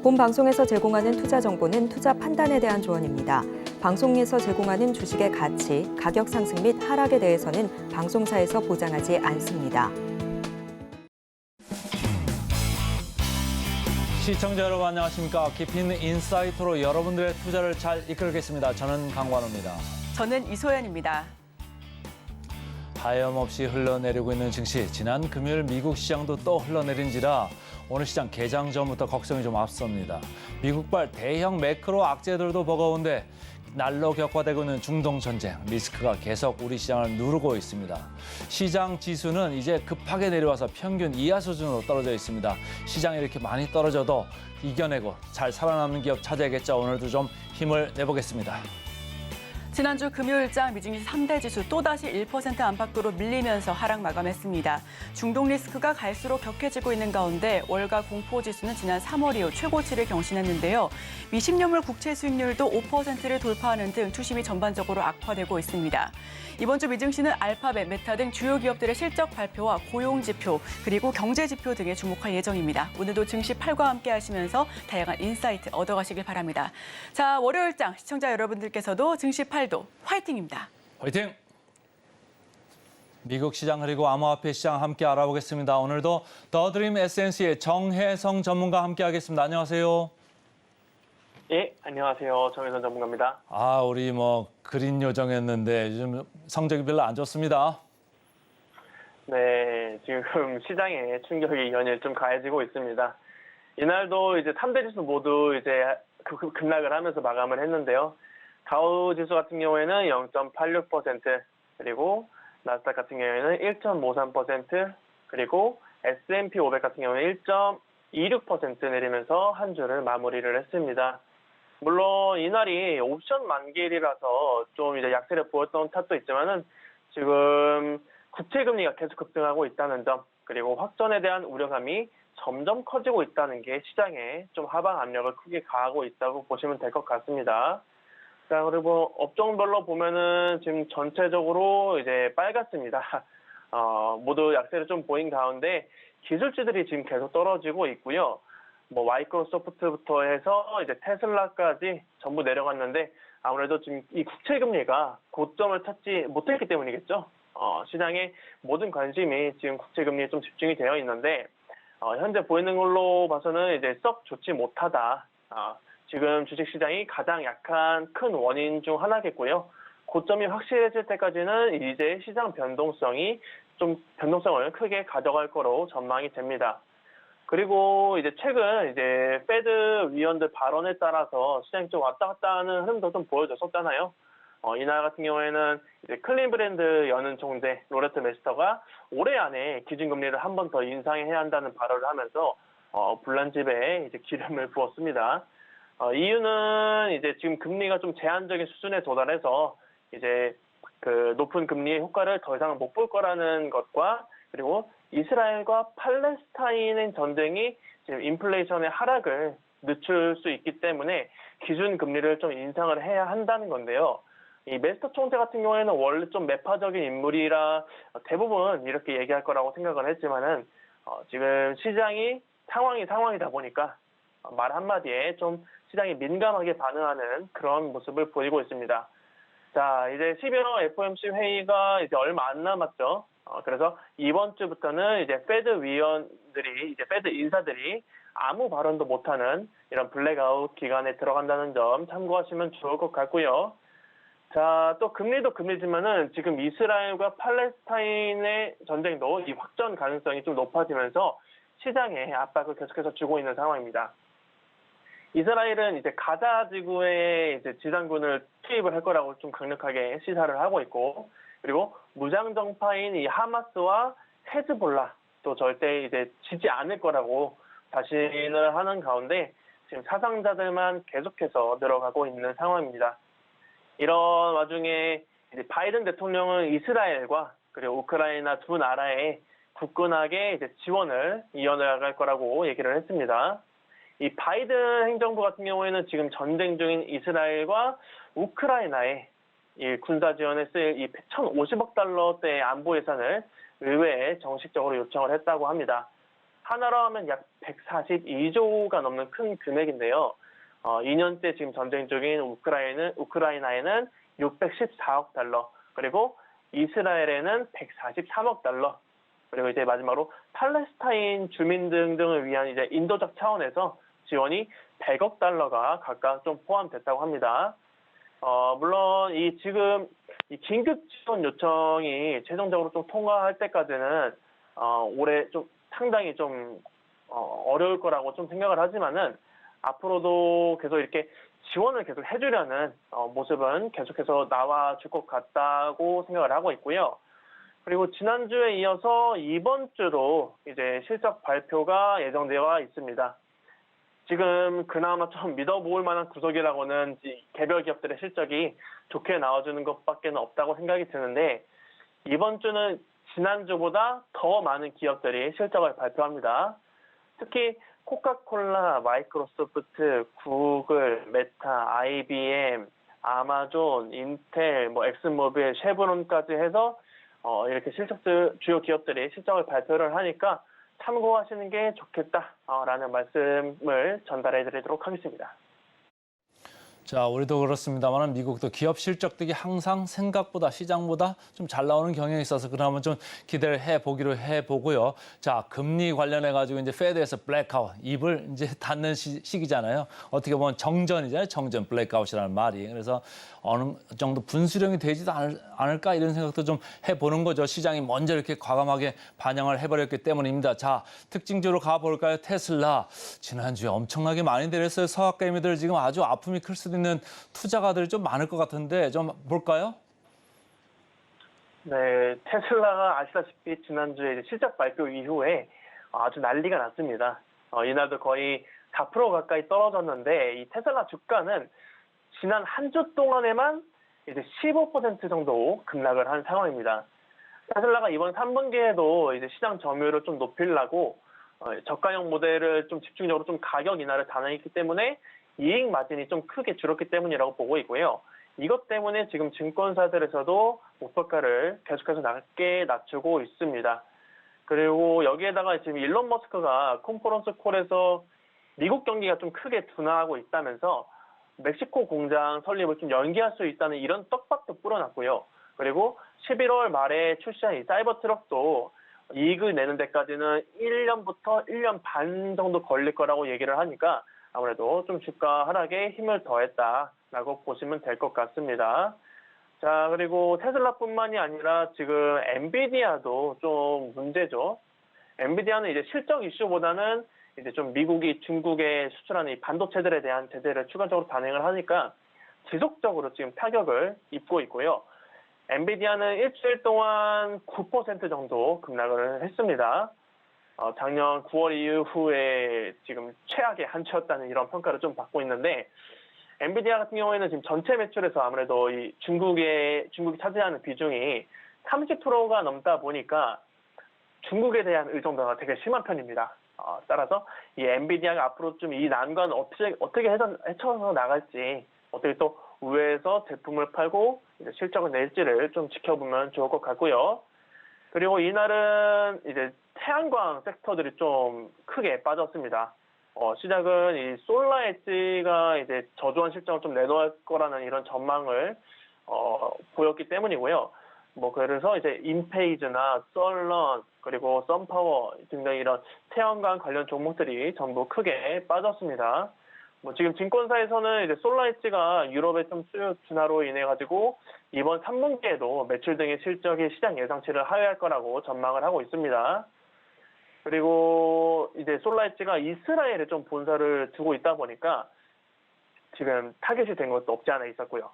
본 방송에서 제공하는 투자 정보는 투자 판단에 대한 조언입니다. 방송에서 제공하는 주식의 가치, 가격 상승 및 하락에 대해서는 방송사에서 보장하지 않습니다. 시청자 여러분 안녕하십니까. 깊이 있는 인사이트로 여러분들의 투자를 잘 이끌겠습니다. 저는 강관우입니다. 저는 이소연입니다. 하염없이 흘러내리고 있는 증시, 지난 금요일 미국 시장도 또 흘러내린지라 오늘 시장 개장 전부터 걱정이 좀 앞섭니다. 미국발 대형 매크로 악재들도 버거운데 날로 격화되고 있는 중동 전쟁, 리스크가 계속 우리 시장을 누르고 있습니다. 시장 지수는 이제 급하게 내려와서 평균 이하 수준으로 떨어져 있습니다. 시장이 이렇게 많이 떨어져도 이겨내고 잘 살아남는 기업 찾아야겠죠. 오늘도 좀 힘을 내보겠습니다. 지난주 금요일장 미증시 3대 지수 또다시 1% 안팎으로 밀리면서 하락 마감했습니다. 중동 리스크가 갈수록 격해지고 있는 가운데 월가 공포지수는 지난 3월 이후 최고치를 경신했는데요. 미 10년물 국채 수익률도 5%를 돌파하는 등 투심이 전반적으로 악화되고 있습니다. 이번 주 미증시는 알파벳, 메타 등 주요 기업들의 실적 발표와 고용 지표, 그리고 경제 지표 등에 주목할 예정입니다. 오늘도 증시 팔과 함께 하시면서 다양한 인사이트 얻어가시길 바랍니다. 자, 월요일장 시청자 여러분들께서도 증시 팔도 화이팅입니다. 화이팅! 미국 시장 그리고 암호화폐 시장 함께 알아보겠습니다. 오늘도 더드림 에센스의 정혜성 전문가 함께 하겠습니다. 안녕하세요. 예, 안녕하세요. 정혜선 전문가입니다. 우리 그린 요정했는데 요즘 성적이 별로 안 좋습니다. 네, 지금 시장에 충격이 연일 좀 가해지고 있습니다. 이날도 이제 3대 지수 모두 이제 급락을 하면서 마감을 했는데요. 다우 지수 같은 경우에는 0.86%, 그리고 나스닥 같은 경우에는 1.53%, 그리고 S&P 500 같은 경우는 1.26% 내리면서 한 주를 마무리를 했습니다. 물론 이날이 옵션 만기일이라서 좀 이제 약세를 보였던 탓도 있지만은 지금 국채 금리가 계속 급등하고 있다는 점, 그리고 확전에 대한 우려감이 점점 커지고 있다는 게 시장에 좀 하방 압력을 크게 가하고 있다고 보시면 될 것 같습니다. 자, 그리고 업종별로 보면은 지금 전체적으로 이제 빨갛습니다. 모두 약세를 좀 보인 가운데 기술주들이 지금 계속 떨어지고 있고요. 마이크로소프트부터 해서 이제 테슬라까지 전부 내려갔는데 아무래도 지금 이 국채 금리가 고점을 찾지 못했기 때문이겠죠. 시장의 모든 관심이 지금 국채 금리에 좀 집중이 되어 있는데 현재 보이는 걸로 봐서는 이제 썩 좋지 못하다. 지금 주식시장이 가장 약한 큰 원인 중 하나겠고요. 고점이 확실해질 때까지는 이제 시장 변동성을 크게 가져갈 거로 전망이 됩니다. 그리고 이제 최근 이제 페드 위원들 발언에 따라서 시장이 좀 왔다 갔다 하는 흐름도 좀 보여줬었잖아요. 이날 같은 경우에는 이제 클린브랜드 연은 총재 로레트 메스터가 올해 안에 기준금리를 한 번 더 인상해야 한다는 발언을 하면서 불난집에 이제 기름을 부었습니다. 이유는 이제 지금 금리가 좀 제한적인 수준에 도달해서 이제 그 높은 금리의 효과를 더 이상 못 볼 거라는 것과, 그리고 이스라엘과 팔레스타인의 전쟁이 지금 인플레이션의 하락을 늦출 수 있기 때문에 기준 금리를 좀 인상을 해야 한다는 건데요. 이 메스터 총재 같은 경우에는 원래 좀 매파적인 인물이라 대부분 이렇게 얘기할 거라고 생각을 했지만은 지금 시장이 상황이다 보니까 말 한마디에 좀 시장이 민감하게 반응하는 그런 모습을 보이고 있습니다. 자, 이제 11월 FOMC 회의가 이제 얼마 안 남았죠. 그래서 이번 주부터는 이제 페드 인사들이 아무 발언도 못하는 이런 블랙아웃 기간에 들어간다는 점 참고하시면 좋을 것 같고요. 자, 또 금리도 금리지만은 지금 이스라엘과 팔레스타인의 전쟁도 이 확전 가능성이 좀 높아지면서 시장에 압박을 계속해서 주고 있는 상황입니다. 이스라엘은 이제 가자 지구에 이제 지상군을 투입을 할 거라고 좀 강력하게 시사를 하고 있고, 그리고 무장정파인 이 하마스와 헤즈볼라 또 절대 이제 지지 않을 거라고 자신을 하는 가운데 지금 사상자들만 계속해서 늘어가고 있는 상황입니다. 이런 와중에 이제 바이든 대통령은 이스라엘과 그리고 우크라이나 두 나라에 굳건하게 이제 지원을 이어나갈 거라고 얘기를 했습니다. 이 바이든 행정부 같은 경우에는 지금 전쟁 중인 이스라엘과 우크라이나에 이 군사 지원에 쓸 이 1,050억 달러대의 안보 예산을 의회에 정식적으로 요청을 했다고 합니다. 하나로 하면 약 142조가 넘는 큰 금액인데요. 2년째 지금 전쟁 중인 우크라이나에는 614억 달러, 그리고 이스라엘에는 143억 달러, 그리고 이제 마지막으로 팔레스타인 주민 등등을 위한 이제 인도적 차원에서 지원이 100억 달러가 각각 좀 포함됐다고 합니다. 물론 지금 이 긴급 지원 요청이 최종적으로 좀 통과할 때까지는 올해 좀 상당히 좀 어려울 거라고 좀 생각을 하지만은 앞으로도 계속 이렇게 지원을 계속 해주려는 모습은 계속해서 나와줄 것 같다고 생각을 하고 있고요. 그리고 지난주에 이어서 이번 주도 이제 실적 발표가 예정되어 있습니다. 지금 그나마 좀 믿어볼 만한 구석이라고는 개별 기업들의 실적이 좋게 나와주는 것밖에 없다고 생각이 드는데, 이번 주는 지난주보다 더 많은 기업들이 실적을 발표합니다. 특히 코카콜라, 마이크로소프트, 구글, 메타, IBM, 아마존, 인텔, 엑슨모빌, 쉐브론까지 해서 이렇게 주요 기업들이 실적을 발표를 하니까 참고하시는 게 좋겠다라는 말씀을 전달해 드리도록 하겠습니다. 자, 우리도 그렇습니다만 미국도 기업 실적 등이 항상 생각보다 시장보다 좀 잘 나오는 경향이 있어서 그러면 좀 기대를 해보기로 해보고요. 자, 금리 관련해 가지고 이제 페드에서 블랙아웃 입을 이제 닫는 시기잖아요. 어떻게 보면 정전이잖아요. 정전 블랙아웃이라는 말이. 그래서 어느 정도 분수령이 되지도 않을까 이런 생각도 좀 해보는 거죠. 시장이 먼저 이렇게 과감하게 반영을 해버렸기 때문입니다. 자, 특징적으로 가볼까요? 테슬라. 지난주에 엄청나게 많이 내렸어요. 서학개미들 지금 아주 아픔이 클 수도 있는 투자가들이 좀 많을 것 같은데 좀 볼까요? 네, 테슬라가 아시다시피 지난주에 이제 실적 발표 이후에 아주 난리가 났습니다. 이날도 거의 4% 가까이 떨어졌는데 이 테슬라 주가는 지난 한 주 동안에만 이제 15% 정도 급락을 한 상황입니다. 테슬라가 이번 3분기에도 이제 시장 점유율을 좀 높이려고 저가형 모델을 좀 집중적으로 좀 가격 인하를 단행했기 때문에 이익 마진이 좀 크게 줄었기 때문이라고 보고 있고요. 이것 때문에 지금 증권사들에서도 목표가를 계속해서 낮게 낮추고 있습니다. 그리고 여기에다가 지금 일론 머스크가 컨퍼런스 콜에서 미국 경기가 좀 크게 둔화하고 있다면서 멕시코 공장 설립을 좀 연기할 수 있다는 이런 떡밥도 뿌려놨고요. 그리고 11월 말에 출시한 이 사이버 트럭도 이익을 내는 데까지는 1년부터 1년 반 정도 걸릴 거라고 얘기를 하니까 아무래도 좀 주가 하락에 힘을 더했다라고 보시면 될 것 같습니다. 자, 그리고 테슬라뿐만이 아니라 지금 엔비디아도 좀 문제죠. 엔비디아는 이제 실적 이슈보다는 이제 좀 미국이 중국에 수출하는 이 반도체들에 대한 제재를 추가적으로 단행을 하니까 지속적으로 지금 타격을 입고 있고요. 엔비디아는 일주일 동안 9% 정도 급락을 했습니다. 작년 9월 이후에 지금 최악의 한 주였다는 이런 평가를 좀 받고 있는데, 엔비디아 같은 경우에는 지금 전체 매출에서 아무래도 이 중국이 차지하는 비중이 30%가 넘다 보니까 중국에 대한 의존도가 되게 심한 편입니다. 따라서 이 엔비디아가 앞으로 좀 이 난관을 어떻게 헤쳐서 나갈지, 어떻게 또 우회해서 제품을 팔고 이제 실적을 낼지를 좀 지켜보면 좋을 것 같고요. 그리고 이날은 이제 태양광 섹터들이 좀 크게 빠졌습니다. 시작은 이 솔라엣지가 이제 저조한 실적을 좀 내놓을 거라는 이런 전망을 보였기 때문이고요. 그래서 이제 인페이즈나 썰런 그리고 썬파워 등등 이런 태양광 관련 종목들이 전부 크게 빠졌습니다. 지금 증권사에서는 이제 솔라엣지가 유럽의 좀 수요 둔화로 인해 가지고 이번 3분기에도 매출 등의 실적이 시장 예상치를 하회할 거라고 전망을 하고 있습니다. 그리고 이제 솔라엣지가 이스라엘에 좀 본사를 두고 있다 보니까 지금 타겟이 된 것도 없지 않아 있었고요.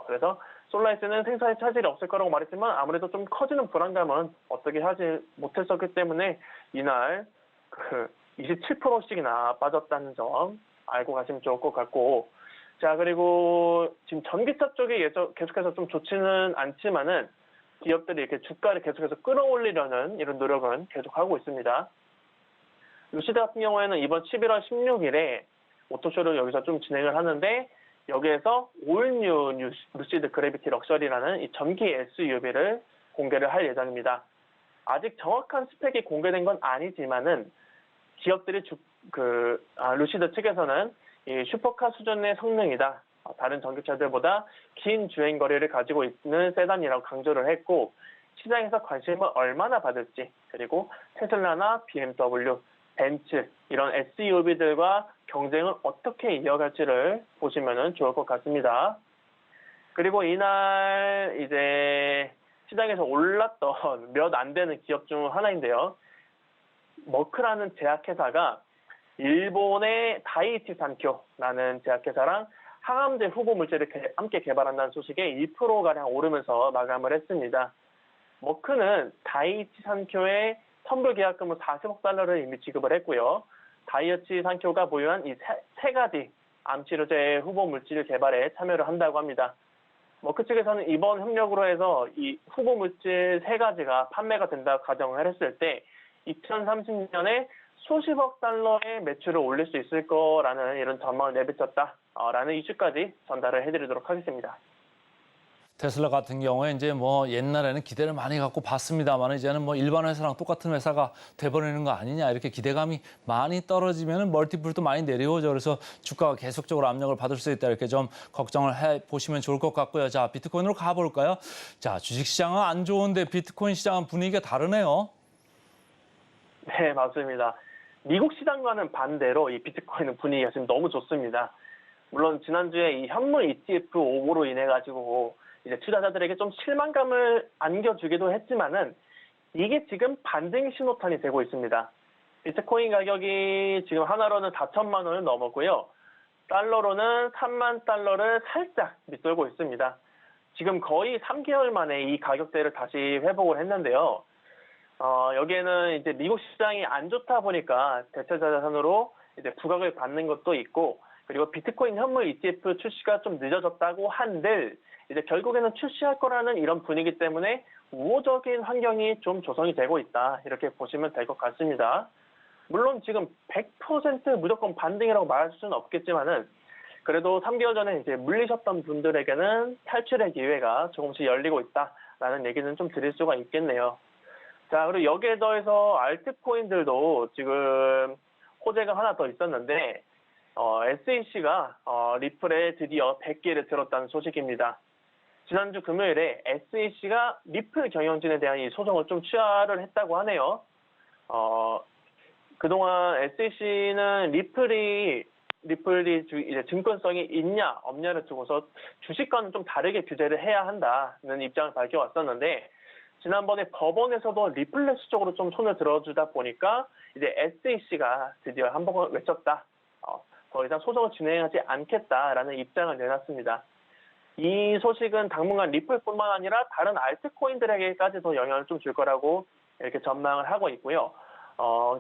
그래서 솔라엣지는 생산에 차질이 없을 거라고 말했지만 아무래도 좀 커지는 불안감은 어떻게 하지 못했었기 때문에 이날 27%씩이나 빠졌다는 점 알고 가시면 좋을 것 같고, 자, 그리고 지금 전기차 쪽이 계속해서 좀 좋지는 않지만은 기업들이 이렇게 주가를 계속해서 끌어올리려는 이런 노력은 계속하고 있습니다. 루시드 같은 경우에는 이번 11월 16일에 오토쇼를 여기서 좀 진행을 하는데, 여기에서 올뉴 루시드 그래비티 럭셔리라는 이 전기 SUV를 공개를 할 예정입니다. 아직 정확한 스펙이 공개된 건 아니지만은 기업들이 루시드 측에서는 이 슈퍼카 수준의 성능이다. 다른 전기차들보다 긴 주행 거리를 가지고 있는 세단이라고 강조를 했고 시장에서 관심을 얼마나 받을지 그리고 테슬라나 BMW, 벤츠 이런 SUV들과 경쟁을 어떻게 이어갈지를 보시면 좋을 것 같습니다. 그리고 이날 이제 시장에서 올랐던 몇 안 되는 기업 중 하나인데요. 머크라는 제약회사가 일본의 다이이치 산쿄라는 제약회사랑 항암제 후보 물질을 함께 개발한다는 소식에 1%가량 오르면서 마감을 했습니다. 머크는 다이이치 산쿄에 선불 계약금을 40억 달러를 이미 지급을 했고요. 다이이치 산쿄가 보유한 이 세 가지 암 치료제 후보 물질 개발에 참여를 한다고 합니다. 머크 측에서는 이번 협력으로 해서 이 후보 물질 세 가지가 판매가 된다고 가정을 했을 때 2030년에 수십억 달러의 매출을 올릴 수 있을 거라는 이런 전망을 내비쳤다라는 이슈까지 전달을 해드리도록 하겠습니다. 테슬라 같은 경우에 이제 뭐 옛날에는 기대를 많이 갖고 봤습니다만 이제는 뭐 일반 회사랑 똑같은 회사가 돼버리는 거 아니냐 이렇게 기대감이 많이 떨어지면은 멀티플도 많이 내려오죠. 그래서 주가가 계속적으로 압력을 받을 수 있다 이렇게 좀 걱정을 해 보시면 좋을 것 같고요. 자, 비트코인으로 가볼까요? 자, 주식시장은 안 좋은데 비트코인 시장은 분위기가 다르네요. 네, 맞습니다. 미국 시장과는 반대로 이 비트코인은 분위기가 지금 너무 좋습니다. 물론 지난주에 이 현물 ETF 오보로 인해 가지고 이제 투자자들에게 좀 실망감을 안겨주기도 했지만은 이게 지금 반등 신호탄이 되고 있습니다. 비트코인 가격이 지금 하나로는 4천만 원을 넘었고요. 달러로는 3만 달러를 살짝 밑돌고 있습니다. 지금 거의 3개월 만에 이 가격대를 다시 회복을 했는데요. 여기에는 이제 미국 시장이 안 좋다 보니까 대체자 자산으로 이제 부각을 받는 것도 있고, 그리고 비트코인 현물 ETF 출시가 좀 늦어졌다고 한들 이제 결국에는 출시할 거라는 이런 분위기 때문에 우호적인 환경이 좀 조성이 되고 있다. 이렇게 보시면 될 것 같습니다. 물론 지금 100% 무조건 반등이라고 말할 수는 없겠지만은 그래도 3개월 전에 이제 물리셨던 분들에게는 탈출의 기회가 조금씩 열리고 있다라는 얘기는 좀 드릴 수가 있겠네요. 자, 그리고 여기에 더해서 알트코인들도 지금 호재가 하나 더 있었는데 SEC가 리플에 드디어 100개를 들었다는 소식입니다. 지난주 금요일에 SEC가 리플 경영진에 대한 이 소송을 좀 취하를 했다고 하네요. 그동안 SEC는 리플이 이제 증권성이 있냐 없냐를 두고서 주식과는 좀 다르게 규제를 해야 한다는 입장을 밝혀왔었는데, 지난번에 법원에서도 리플렉스 쪽으로 좀 손을 들어주다 보니까 이제 SEC가 드디어 한 번을 외쳤다. 더 이상 소송을 진행하지 않겠다라는 입장을 내놨습니다. 이 소식은 당분간 리플뿐만 아니라 다른 알트코인들에게까지도 영향을 좀 줄 거라고 이렇게 전망을 하고 있고요.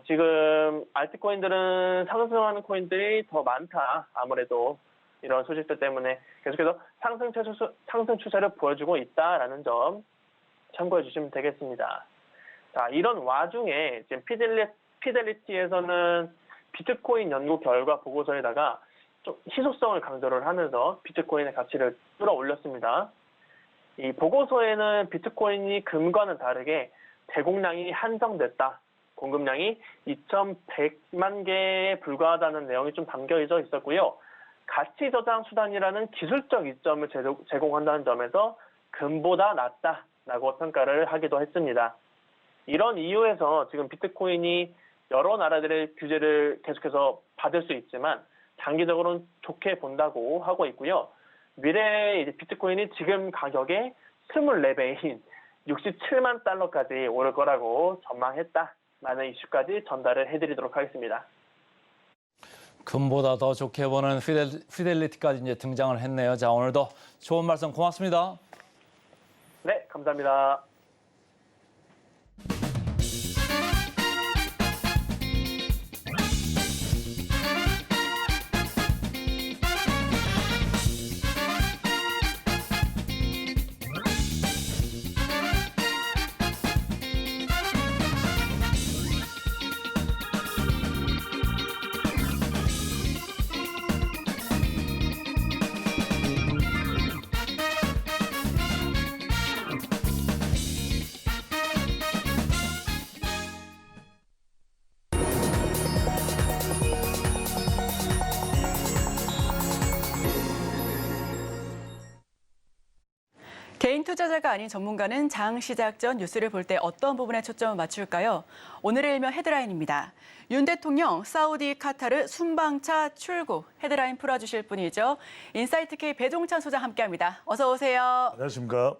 지금 알트코인들은 상승하는 코인들이 더 많다. 아무래도 이런 소식들 때문에 계속해서 상승 추세를 보여주고 있다라는 점 참고해 주시면 되겠습니다. 자, 이런 와중에 지금 피델리티에서는 비트코인 연구 결과 보고서에다가 좀 희소성을 강조를 하면서 비트코인의 가치를 끌어올렸습니다. 이 보고서에는 비트코인이 금과는 다르게 대공량이 한정됐다. 공급량이 2,100만 개에 불과하다는 내용이 좀 담겨져 있었고요. 가치 저장 수단이라는 기술적 이점을 제공한다는 점에서 금보다 낫다라고 평가를 하기도 했습니다. 이런 이유에서 지금 비트코인이 여러 나라들의 규제를 계속해서 받을 수 있지만 장기적으로는 좋게 본다고 하고 있고요. 미래에 이제 비트코인이 지금 가격의 24배인 67만 달러까지 오를 거라고 전망했다라는 이슈까지 전달을 해드리도록 하겠습니다. 금보다 더 좋게 보는 피델리티까지 이제 등장을 했네요. 자, 오늘도 좋은 말씀 고맙습니다. 네, 감사합니다. 투자자가 아닌 전문가는 장 시작 전 뉴스를 볼 때 어떤 부분에 초점을 맞출까요? 오늘의 일면 헤드라인입니다. 윤 대통령 사우디 카타르 순방차 출국 헤드라인 풀어주실 분이죠. 인사이트K 배종찬 소장 함께합니다. 어서 오세요. 안녕하십니까.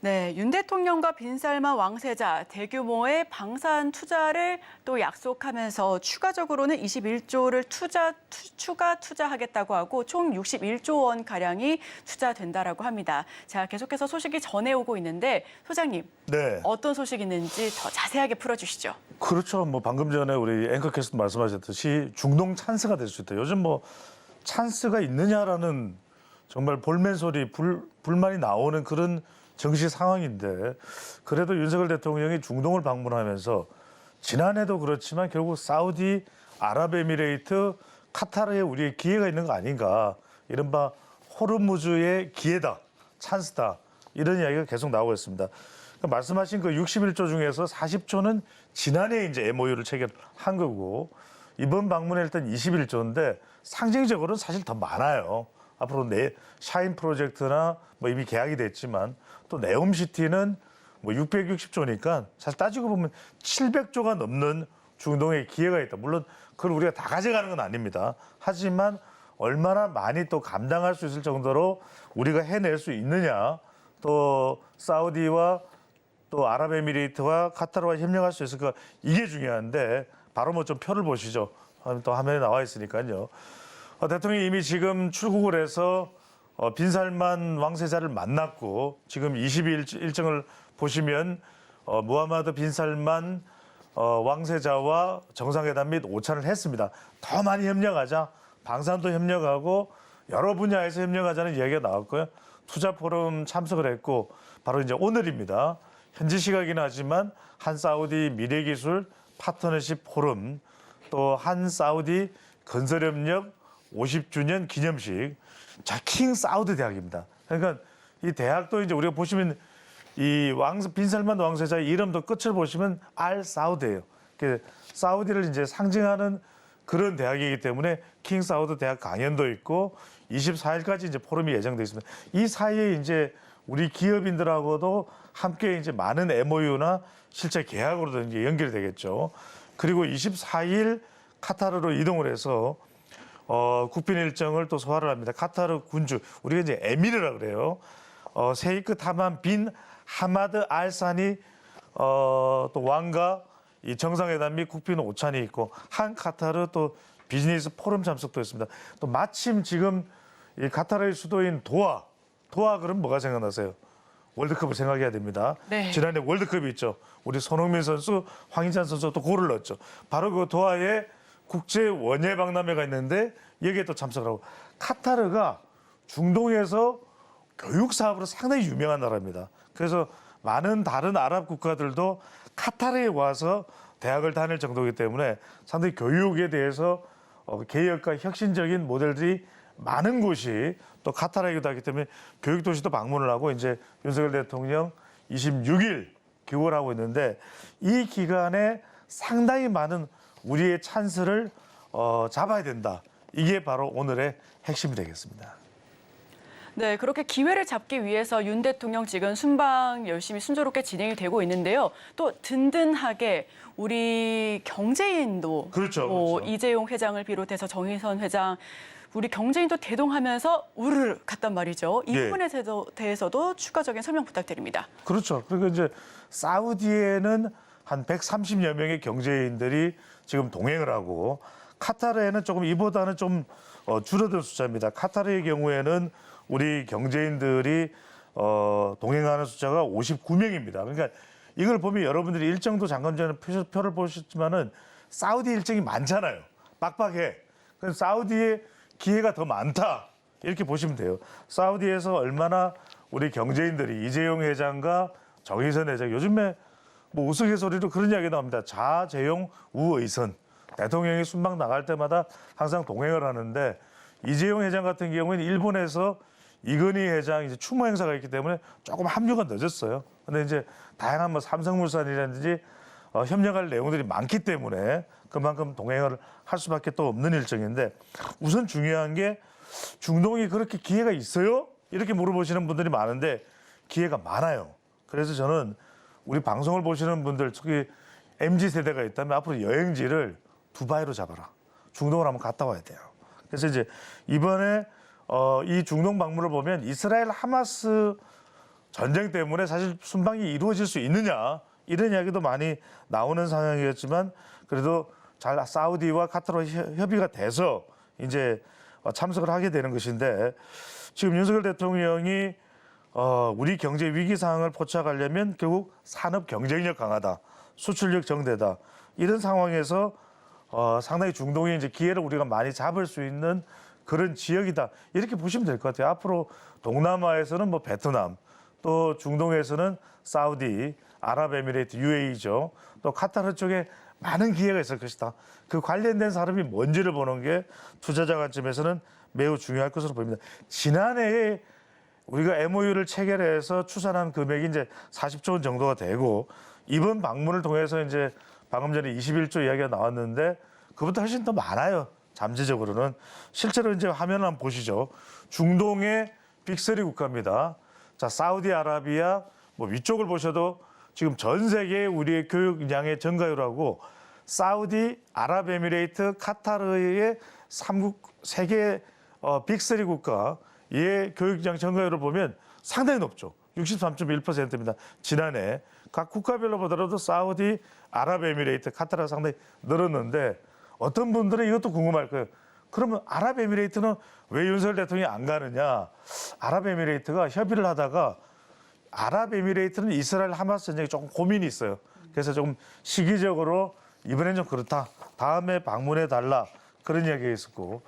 네, 윤 대통령과 빈살만 왕세자 대규모의 방산 투자를 또 약속하면서 추가적으로는 21조를 추가 투자하겠다고 하고 총 61조 원 가량이 투자된다라고 합니다. 자, 계속해서 소식이 전해오고 있는데 소장님, 네. 어떤 소식이 있는지 더 자세하게 풀어주시죠. 그렇죠. 뭐 방금 전에 우리 앵커께서 말씀하셨듯이 중동 찬스가 될 수 있다. 요즘 뭐 찬스가 있느냐라는 정말 볼멘 소리, 불만이 나오는 그런 정치 상황인데 그래도 윤석열 대통령이 중동을 방문하면서 지난해도 그렇지만 결국 사우디, 아랍에미레이트, 카타르에 우리의 기회가 있는 거 아닌가. 이른바 호르무즈의 기회다, 찬스다. 이런 이야기가 계속 나오고 있습니다. 그러니까 말씀하신 그 61조 중에서 40조는 지난해 이제 MOU를 체결한 거고 이번 방문에 일단 21조인데 상징적으로는 사실 더 많아요. 앞으로 샤인 프로젝트나 뭐 이미 계약이 됐지만 또 네옴시티는 뭐 660조니까 사실 따지고 보면 700조가 넘는 중동의 기회가 있다. 물론 그걸 우리가 다 가져가는 건 아닙니다. 하지만 얼마나 많이 또 감당할 수 있을 정도로 우리가 해낼 수 있느냐. 또 사우디와 또 아랍에미리트와 카타르와 협력할 수 있을까 이게 중요한데 바로 뭐 좀 표를 보시죠. 또 화면에 나와 있으니까요. 대통령이 이미 지금 출국을 해서 빈살만 왕세자를 만났고 지금 22일 일정을 보시면 무하마드 빈살만 왕세자와 정상회담 및 오찬을 했습니다. 더 많이 협력하자. 방산도 협력하고 여러 분야에서 협력하자는 이야기가 나왔고요. 투자 포럼 참석을 했고 바로 이제 오늘입니다. 현지 시각이긴 하지만 한 사우디 미래기술 파트너십 포럼 또 한 사우디 건설협력 50주년 기념식. 자, 킹 사우드 대학입니다. 그러니까 이 대학도 이제 우리가 보시면 이 빈살만 왕세자의 이름도 끝을 보시면 알 사우드예요. 사우디를 이제 상징하는 그런 대학이기 때문에 킹 사우드 대학 강연도 있고 24일까지 이제 포럼이 예정돼 있습니다. 이 사이에 이제 우리 기업인들하고도 함께 이제 많은 MOU나 실제 계약으로도 이제 연결이 되겠죠. 그리고 24일 카타르로 이동을 해서 국빈 일정을 또 소화를 합니다. 카타르 군주, 우리가 이제 에미르라 그래요. 세이크 타만 빈 하마드 알산이 또 왕과 이 정상회담 및 국빈 오찬이 있고 한 카타르 또 비즈니스 포럼 참석도 했습니다. 또 마침 지금 이 카타르의 수도인 도하 그럼 뭐가 생각나세요? 월드컵을 생각해야 됩니다. 네. 지난해 월드컵이 있죠. 우리 손흥민 선수, 황희찬 선수 또 골을 넣었죠. 바로 그 도하에 국제 원예 박람회가 있는데 여기에 또 참석을 하고 카타르가 중동에서 교육 사업으로 상당히 유명한 나라입니다. 그래서 많은 다른 아랍 국가들도 카타르에 와서 대학을 다닐 정도이기 때문에 상당히 교육에 대해서 개혁과 혁신적인 모델들이 많은 곳이 또 카타르이기도 하기 때문에 교육 도시도 방문을 하고 이제 윤석열 대통령 26일 귀국을 하고 있는데 이 기간에 상당히 많은 우리의 찬스를 잡아야 된다. 이게 바로 오늘의 핵심이 되겠습니다. 네, 그렇게 기회를 잡기 위해서 윤 대통령 지금 순방 열심히 순조롭게 진행이 되고 있는데요. 또 든든하게 우리 경제인도 그렇죠. 이재용 회장을 비롯해서 정의선 회장 우리 경제인도 대동하면서 우르르 갔단 말이죠. 이 예. 부분에 대해서도 추가적인 설명 부탁드립니다. 그렇죠. 그리고 이제 사우디에는 한 130여 명의 경제인들이 지금 동행을 하고 카타르에는 조금 이보다는 좀 줄어든 숫자입니다. 카타르의 경우에는 우리 경제인들이 동행하는 숫자가 59명입니다. 그러니까 이걸 보면 여러분들이 일정도 잠깐 전에 표를 보셨지만은 사우디 일정이 많잖아요. 빡빡해. 그래서 사우디의 기회가 더 많다. 이렇게 보시면 돼요. 사우디에서 얼마나 우리 경제인들이 이재용 회장과 정의선 회장 요즘에 뭐 우스갯소리로 그런 이야기 나옵니다. 자재용 우의선. 대통령이 순방 나갈 때마다 항상 동행을 하는데 이재용 회장 같은 경우에는 일본에서 이건희 회장 이제 추모 행사가 있기 때문에 조금 합류가 늦었어요. 근데 이제 다양한 뭐 삼성물산이라든지 협력할 내용들이 많기 때문에 그만큼 동행을 할 수밖에 또 없는 일정인데 우선 중요한 게 중동이 그렇게 기회가 있어요? 이렇게 물어보시는 분들이 많은데 기회가 많아요. 그래서 저는 우리 방송을 보시는 분들, 특히 MZ세대가 있다면 앞으로 여행지를 두바이로 잡아라. 중동을 한번 갔다 와야 돼요. 그래서 이제 이번에 이 중동 방문을 보면 이스라엘 하마스 전쟁 때문에 사실 순방이 이루어질 수 있느냐 이런 이야기도 많이 나오는 상황이었지만 그래도 잘 사우디와 카타르와 협의가 돼서 이제 참석을 하게 되는 것인데 지금 윤석열 대통령이 우리 경제 위기 상황을 포착하려면 결국 산업 경쟁력 강화다, 수출력 정대다 이런 상황에서 상당히 중동이 이제 기회를 우리가 많이 잡을 수 있는 그런 지역이다 이렇게 보시면 될 것 같아요. 앞으로 동남아에서는 뭐 베트남, 또 중동에서는 사우디, 아랍에미레이트, UAE죠. 또 카타르 쪽에 많은 기회가 있을 것이다. 그 관련된 사람이 뭔지를 보는 게 투자자 관점에서는 매우 중요할 것으로 보입니다. 지난해에 우리가 MOU를 체결해서 추산한 금액이 이제 40조 원 정도가 되고 이번 방문을 통해서 이제 방금 전에 21조 이야기가 나왔는데 그것보다 훨씬 더 많아요. 잠재적으로는. 실제로 이제 화면 한번 보시죠. 중동의 빅3 국가입니다. 자, 사우디아라비아 뭐 위쪽을 보셔도 지금 전 세계 우리의 교육량의 증가율하고 사우디, 아랍에미레이트, 카타르의 3국 세계 빅3 국가의 교육량 증가율을 보면 상당히 높죠. 63.1%입니다. 지난해 각 국가별로 보더라도 사우디, 아랍에미레이트, 카타르가 상당히 늘었는데 어떤 분들은 이것도 궁금할 거예요. 그러면 아랍에미레이트는 왜 윤석열 대통령이 안 가느냐? 아랍에미레이트가 협의를 하다가 아랍에미레이트는 이스라엘 하마스 전쟁에 조금 고민이 있어요. 그래서 조금 시기적으로 이번엔 좀 그렇다. 다음에 방문해 달라. 그런 이야기가 있었고.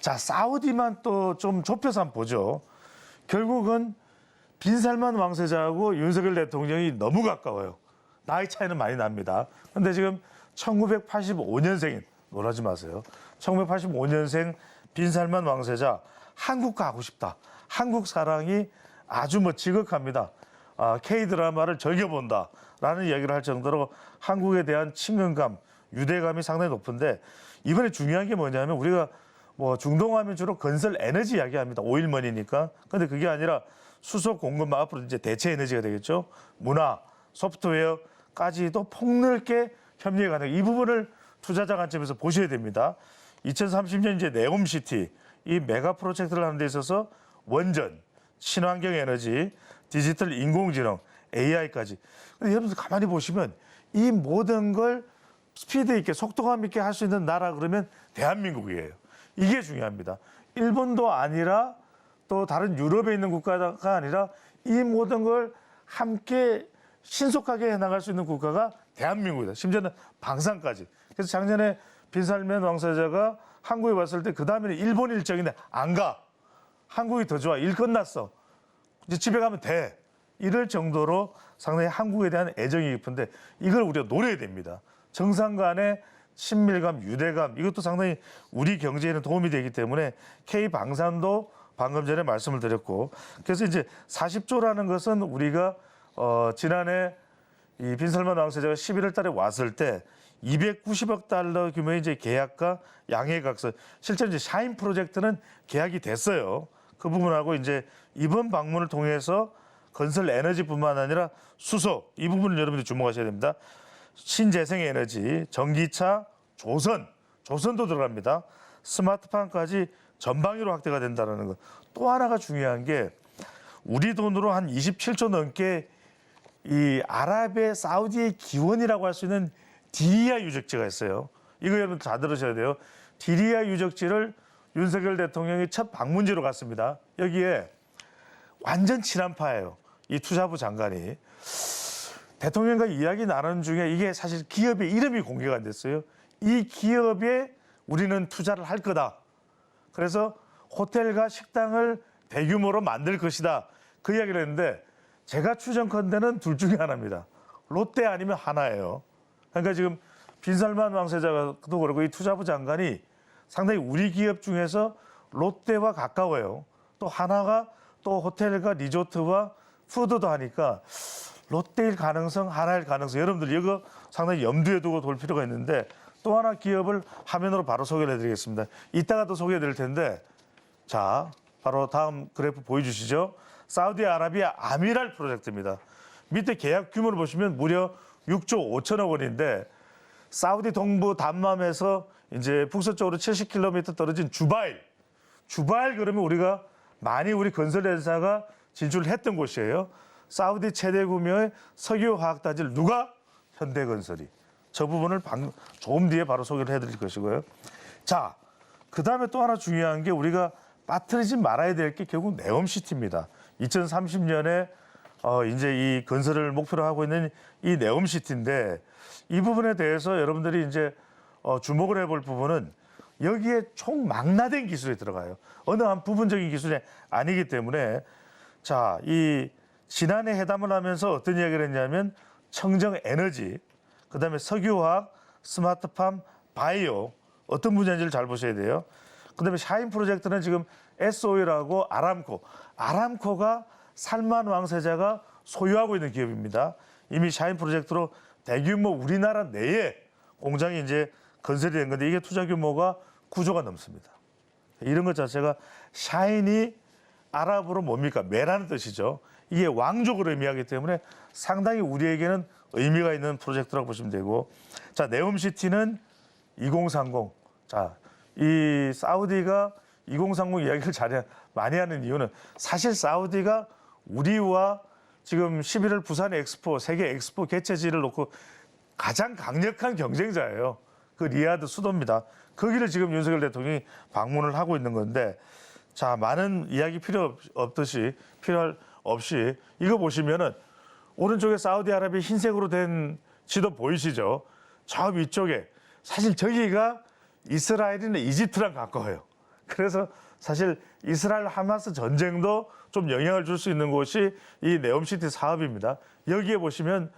자, 사우디만 또 좀 좁혀서 한번 보죠. 결국은 빈살만 왕세자하고 윤석열 대통령이 너무 가까워요. 나이 차이는 많이 납니다. 그런데 지금 1985년생인, 놀라지 마세요. 1985년생 빈살만 왕세자, 한국 가고 싶다. 한국 사랑이 아주 뭐 지극합니다. K드라마를 즐겨본다라는 이야기를 할 정도로 한국에 대한 친근감, 유대감이 상당히 높은데 이번에 중요한 게 뭐냐면 우리가 뭐 중동하면 주로 건설 에너지 이야기합니다. 오일머니니까. 근데 그게 아니라 수소 공급망 앞으로 이제 대체 에너지가 되겠죠. 문화, 소프트웨어까지도 폭넓게 협력이 가능해요. 이 부분을 투자자 관점에서 보셔야 됩니다. 2030년 이제 네옴시티 이 메가 프로젝트를 하는 데 있어서 원전, 친환경 에너지, 디지털 인공지능, AI까지. 근데 여러분들 가만히 보시면 이 모든 걸 스피드 있게 속도감 있게 할 수 있는 나라 그러면 대한민국이에요. 이게 중요합니다. 일본도 아니라 또 다른 유럽에 있는 국가가 아니라 이 모든 걸 함께 신속하게 해나갈 수 있는 국가가 대한민국이다. 심지어는 방산까지. 그래서 작년에 빈살만 왕세자가 한국에 왔을 때 그 다음에는 일본 일정인데 안 가. 한국이 더 좋아. 일 끝났어. 이제 집에 가면 돼. 이럴 정도로 상당히 한국에 대한 애정이 깊은데 이걸 우리가 노려야 됩니다. 정상 간의 친밀감, 유대감 이것도 상당히 우리 경제에는 도움이 되기 때문에 K방산도 방금 전에 말씀을 드렸고 그래서 이제 40조라는 것은 우리가 지난해 이 빈살만 왕세자가 11월 달에 왔을 때 290억 달러 규모의 이제 계약과 양해각서 실제 이제 샤인 프로젝트는 계약이 됐어요. 그 부분하고 이제 이번 방문을 통해서 건설 에너지뿐만 아니라 수소 이 부분을 여러분들이 주목하셔야 됩니다. 신재생 에너지, 전기차, 조선도 들어갑니다. 스마트팜까지 전방위로 확대가 된다는 것. 또 하나가 중요한 게 우리 돈으로 한 27조 넘게 이 아랍의 사우디의 기원이라고 할 수 있는 디리아 유적지가 있어요. 이거 여러분 잘 들으셔야 돼요. 디리아 유적지를 윤석열 대통령이 첫 방문지로 갔습니다. 여기에 완전 친한파예요. 이 투자부 장관이. 대통령과 이야기 나누는 중에 이게 사실 기업의 이름이 공개가 안 됐어요. 이 기업에 우리는 투자를 할 거다. 그래서 호텔과 식당을 대규모로 만들 것이다. 그 이야기를 했는데 제가 추정컨대는 둘 중에 하나입니다. 롯데 아니면 하나예요. 그러니까 지금 빈살만 왕세자도 그렇고 이 투자부 장관이 상당히 우리 기업 중에서 롯데와 가까워요. 또 하나가 또 호텔과 리조트와 푸드도 하니까 롯데일 가능성, 하나일 가능성 여러분들 이거 상당히 염두에 두고 돌 필요가 있는데 또 하나 기업을 화면으로 바로 소개를 해드리겠습니다. 이따가 또 소개해드릴 텐데 자 바로 다음 그래프 보여주시죠. 사우디아라비아 아미랄 프로젝트입니다. 밑에 계약 규모를 보시면 무려 6조 5천억 원인데 사우디 동부 담맘에서 이제 북서쪽으로 70km 떨어진 주바일 그러면 우리가 많이 우리 건설회사가 진출을 했던 곳이에요. 사우디 최대 규모의 석유화학단지를 누가? 현대건설이. 저 부분을 조금 뒤에 바로 소개를 해드릴 것이고요. 자, 그 다음에 또 하나 중요한 게 우리가 빠뜨리지 말아야 될 게 결국 네옴시티입니다. 2030년에 이제 이 건설을 목표로 하고 있는 이 네옴시티인데 이 부분에 대해서 여러분들이 이제 주목을 해볼 부분은 여기에 총망라된 기술이 들어가요. 어느 한 부분적인 기술이 아니기 때문에 자, 이 지난해 회담을 하면서 어떤 이야기를 했냐면 청정 에너지, 그다음에 석유화학, 스마트팜, 바이오 어떤 분야인지를 잘 보셔야 돼요. 그다음에 샤인 프로젝트는 지금 S-오일하고 아람코가 살만 왕세자가 소유하고 있는 기업입니다. 이미 샤인 프로젝트로 대규모 우리나라 내에 공장이 이제 건설이 된 건데 이게 투자 규모가 9조가 넘습니다. 이런 것 자체가 샤인이 아랍어로 뭡니까? 매라는 뜻이죠. 이게 왕족을 의미하기 때문에 상당히 우리에게는 의미가 있는 프로젝트라고 보시면 되고, 자, 네옴시티는 2030. 자, 이 사우디가 2030 이야기를 많이 하는 이유는 사실 사우디가 우리와 지금 11월 부산 엑스포, 세계 엑스포 개최지를 놓고 가장 강력한 경쟁자예요. 그 리야드 수도입니다. 거기를 지금 윤석열 대통령이 방문을 하고 있는 건데, 자, 많은 이야기 필요 없이 이거 보시면은 오른쪽에 사우디아라비아 흰색으로 된 지도 보이시죠? 저 위쪽에 사실 저기가 이스라엘이나 이집트랑 가까워요. 그래서 사실 이스라엘 하마스 전쟁도 좀 영향을 줄 수 있는 곳이 이 네옴시티 사업입니다. 여기에 보시면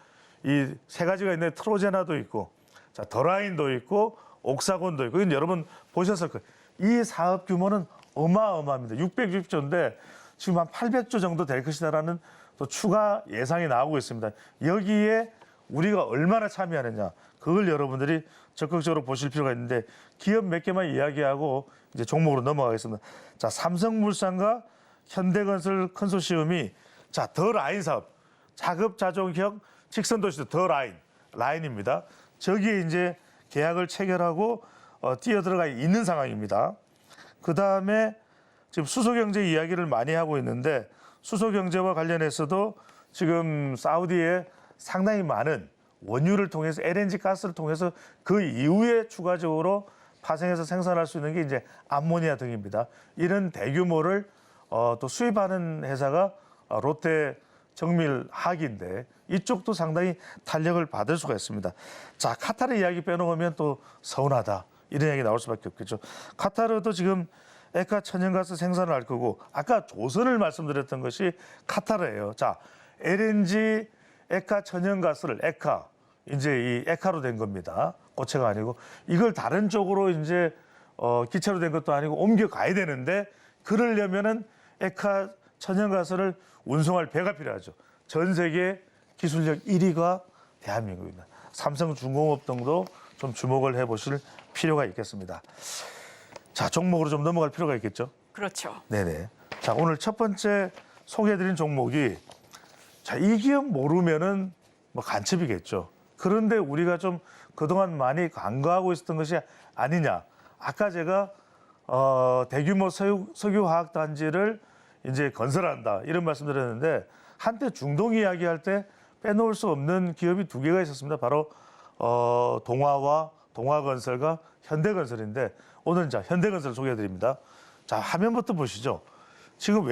이 세 가지가 있는데 트로제나도 있고, 자, 더라인도 있고, 옥사곤도 있고, 이건 여러분 보셨을 거예요. 이 사업 규모는 어마어마합니다. 660조인데 지금 한 800조 정도 될 것이다라는 또 추가 예상이 나오고 있습니다. 여기에 우리가 얼마나 참여하느냐, 그걸 여러분들이 적극적으로 보실 필요가 있는데 기업 몇 개만 이야기하고 이제 종목으로 넘어가겠습니다. 자, 삼성물산과 현대건설 컨소시엄이 자, 더 라인 사업, 자급자족형 직선도시도 더 라인입니다. 저기에 이제 계약을 체결하고 뛰어들어가 있는 상황입니다. 그 다음에 지금 수소경제 이야기를 많이 하고 있는데 수소경제와 관련해서도 지금 사우디에 상당히 많은 원유를 통해서 LNG 가스를 통해서 그 이후에 추가적으로 파생해서 생산할 수 있는 게 이제 암모니아 등입니다. 이런 대규모를 또 수입하는 회사가 롯데 정밀하기인데 이쪽도 상당히 탄력을 받을 수가 있습니다. 자, 카타르 이야기 빼놓으면 또 서운하다 이런 이야기 나올 수밖에 없겠죠. 카타르도 지금 에카 천연가스 생산을 할 거고 아까 조선을 말씀드렸던 것이 카타르예요. 자, LNG 에카 천연가스를 에카 이제 이 에카로 된 겁니다. 고체가 아니고 이걸 다른 쪽으로 이제 기체로 된 것도 아니고 옮겨 가야 되는데 그러려면은 에카 천연가스를 운송할 배가 필요하죠. 전 세계 기술력 1위가 대한민국입니다. 삼성중공업 등도 좀 주목을 해보실 필요가 있겠습니다. 자, 종목으로 좀 넘어갈 필요가 있겠죠? 그렇죠. 네네. 자, 오늘 첫 번째 소개해드린 종목이 자, 이 기업 모르면은 뭐 간첩이겠죠. 그런데 우리가 좀 그동안 많이 간과하고 있었던 것이 아니냐. 아까 제가 대규모 석유화학 단지를 이제 건설한다 이런 말씀드렸는데 한때 중동 이야기할 때 빼놓을 수 없는 기업이 두 개가 있었습니다. 바로 동화와 동화건설과 현대건설인데 오늘 자 현대건설 소개해드립니다. 자, 화면부터 보시죠. 지금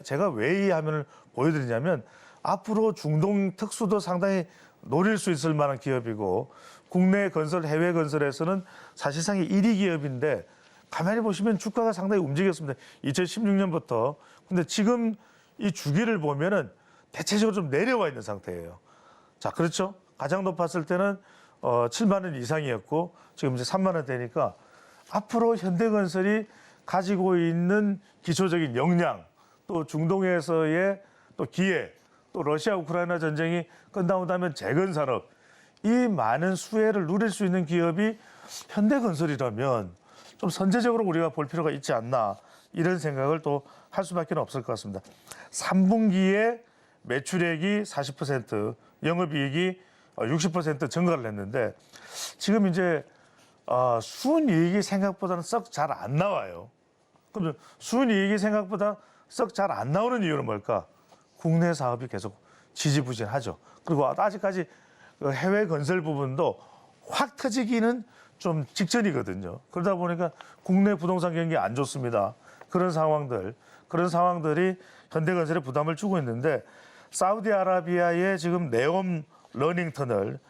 제가 왜 이 화면을 보여드리냐면 앞으로 중동 특수도 상당히 노릴 수 있을 만한 기업이고 국내 건설, 해외 건설에서는 사실상 1위 기업인데 가만히 보시면 주가가 상당히 움직였습니다. 2016년부터. 근데 지금 이 주기를 보면은 대체적으로 좀 내려와 있는 상태예요. 자, 그렇죠? 가장 높았을 때는 7만 원 이상이었고 지금 이제 3만 원대니까 앞으로 현대건설이 가지고 있는 기초적인 역량, 또 중동에서의 또 기회, 또 러시아 우크라이나 전쟁이 끝나고 나면 재건 산업, 이 많은 수혜를 누릴 수 있는 기업이 현대건설이라면 좀 선제적으로 우리가 볼 필요가 있지 않나 이런 생각을 또 할 수밖에 없을 것 같습니다. 3분기에 매출액이 40%, 영업이익이 60% 증가를 했는데 지금 이제 순이익이 생각보다는 썩 잘 안 나와요. 그럼 순이익이 생각보다 썩 잘 안 나오는 이유는 뭘까? 국내 사업이 계속 지지부진하죠. 그리고 아직까지 해외 건설 부분도 확 터지기는 좀 직전이거든요. 그러다 보니까 국내 부동산 경기 안 좋습니다. 그런 상황들이 현대건설에 부담을 주고 있는데 사우디아라비아의 지금 네옴 러닝터널,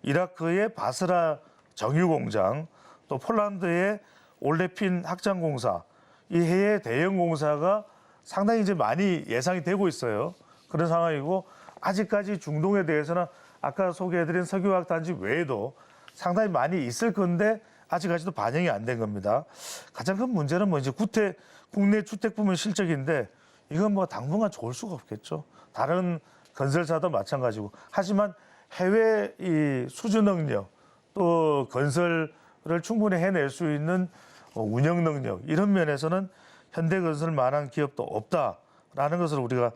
이라크의 바스라 정유공장, 또 폴란드의 올레핀 확장공사, 이 해외 대형 공사가 상당히 이제 많이 예상이 되고 있어요. 그런 상황이고 아직까지 중동에 대해서는 아까 소개해드린 석유화학 단지 외에도 상당히 많이 있을 건데 아직까지도 반영이 안 된 겁니다. 가장 큰 문제는 뭐 이제 국내 주택 부문 실적인데 이건 뭐 당분간 좋을 수가 없겠죠. 다른 건설사도 마찬가지고. 하지만 해외 이 수주 능력 또 건설을 충분히 해낼 수 있는 운영 능력 이런 면에서는 현대건설만한 기업도 없다라는 것을 우리가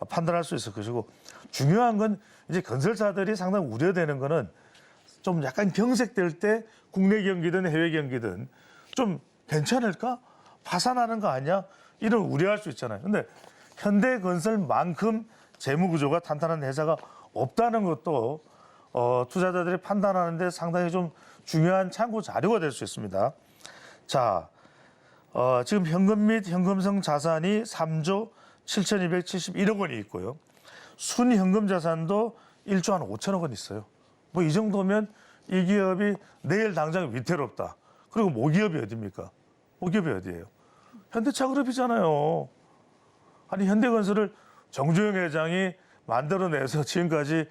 판단할 수 있을 것이고 중요한 건 이제 건설사들이 상당히 우려되는 거는 좀 약간 경색될 때 국내 경기든 해외 경기든 좀 괜찮을까? 파산하는 거 아니야? 이런 우려할 수 있잖아요. 근데 현대건설만큼 재무구조가 탄탄한 회사가 없다는 것도 투자자들이 판단하는데 상당히 좀 중요한 참고 자료가 될 수 있습니다. 자, 지금 현금 및 현금성 자산이 3조 7,271억 원이 있고요. 순현금 자산도 1조 한 5천억 원 있어요. 뭐 이 정도면 이 기업이 내일 당장 위태롭다. 그리고 모기업이 어디입니까? 모기업이 어디예요? 현대차그룹이잖아요. 아니 현대건설을 정주영 회장이 만들어내서 지금까지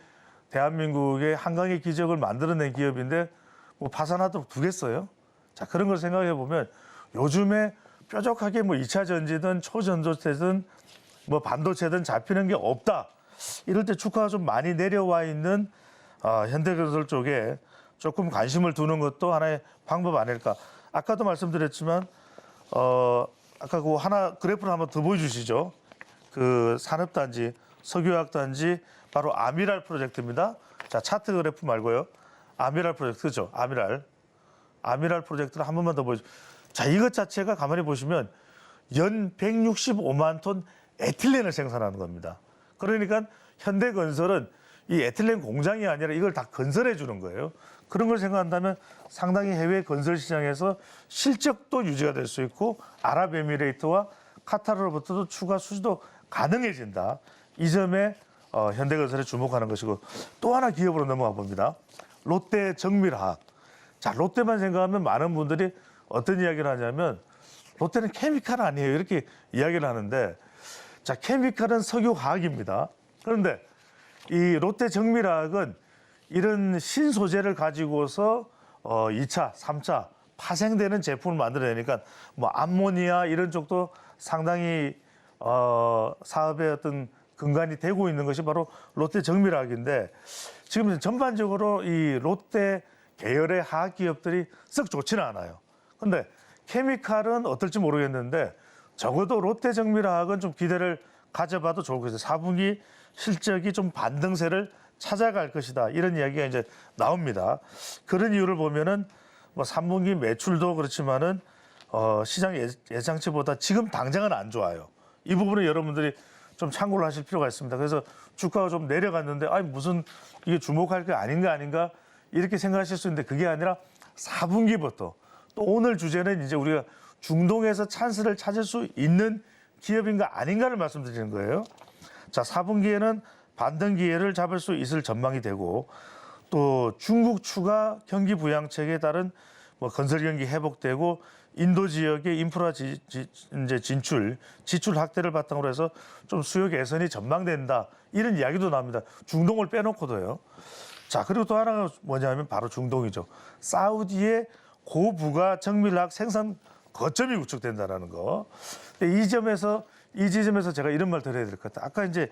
대한민국의 한강의 기적을 만들어낸 기업인데 뭐 파산하도록 두겠어요? 자, 그런 걸 생각해 보면 요즘에 뾰족하게 뭐 2차 전지든 초전도체든 뭐 반도체든 잡히는 게 없다. 이럴 때 주가가 좀 많이 내려와 있는 현대건설 쪽에 조금 관심을 두는 것도 하나의 방법 아닐까. 아까도 말씀드렸지만 아까 그 하나 그래프를 한번 더 보여주시죠. 그 산업단지, 석유화학단지 바로 아미랄 프로젝트입니다. 자, 차트 그래프 말고요. 아미랄 프로젝트죠. 아미랄 프로젝트를 한 번만 더 보여주죠. 자, 이것 자체가 가만히 보시면 연 165만 톤 에틸렌을 생산하는 겁니다. 그러니까 현대건설은 이 에틸렌 공장이 아니라 이걸 다 건설해 주는 거예요. 그런 걸 생각한다면 상당히 해외 건설 시장에서 실적도 유지가 될 수 있고 아랍에미레이트와 카타르로부터도 추가 수주도 가능해진다. 이 점에 현대건설에 주목하는 것이고 또 하나 기업으로 넘어가 봅니다. 롯데 정밀화학. 자, 롯데만 생각하면 많은 분들이 어떤 이야기를 하냐면 롯데는 케미칼 아니에요. 이렇게 이야기를 하는데 자, 케미칼은 석유화학입니다. 그런데 이 롯데 정밀화학은 이런 신소재를 가지고서 2차, 3차 파생되는 제품을 만들어내니까 뭐 암모니아 이런 쪽도 상당히 사업의 어떤 근간이 되고 있는 것이 바로 롯데 정밀화학인데 지금 전반적으로 이 롯데 계열의 화학 기업들이 썩 좋지는 않아요. 그런데 케미칼은 어떨지 모르겠는데 적어도 롯데 정밀화학은 좀 기대를 가져봐도 좋을 것같아요. 4분기 실적이 좀 반등세를 찾아갈 것이다. 이런 이야기가 이제 나옵니다. 그런 이유를 보면은 뭐 3분기 매출도 그렇지만은 시장 예상치보다 지금 당장은 안 좋아요. 이 부분은 여러분들이 좀 참고를 하실 필요가 있습니다. 그래서 주가가 좀 내려갔는데 아니 무슨 이게 주목할 게 아닌가 이렇게 생각하실 수 있는데 그게 아니라 4분기부터 또 오늘 주제는 이제 우리가 중동에서 찬스를 찾을 수 있는 기업인가 아닌가를 말씀드리는 거예요. 자, 4분기에는 반등 기회를 잡을 수 있을 전망이 되고 또 중국 추가 경기 부양책에 따른 뭐 건설 경기 회복되고 인도 지역의 인프라 이제 지출 확대를 바탕으로 해서 좀 수요 개선이 전망된다. 이런 이야기도 나옵니다. 중동을 빼놓고도요. 자, 그리고 또 하나가 뭐냐면 바로 중동이죠. 사우디의 고부가 정밀화학 생산 거점이 구축된다는 거. 근데 이 지점에서 제가 이런 말 드려야 될 것 같아요. 아까 이제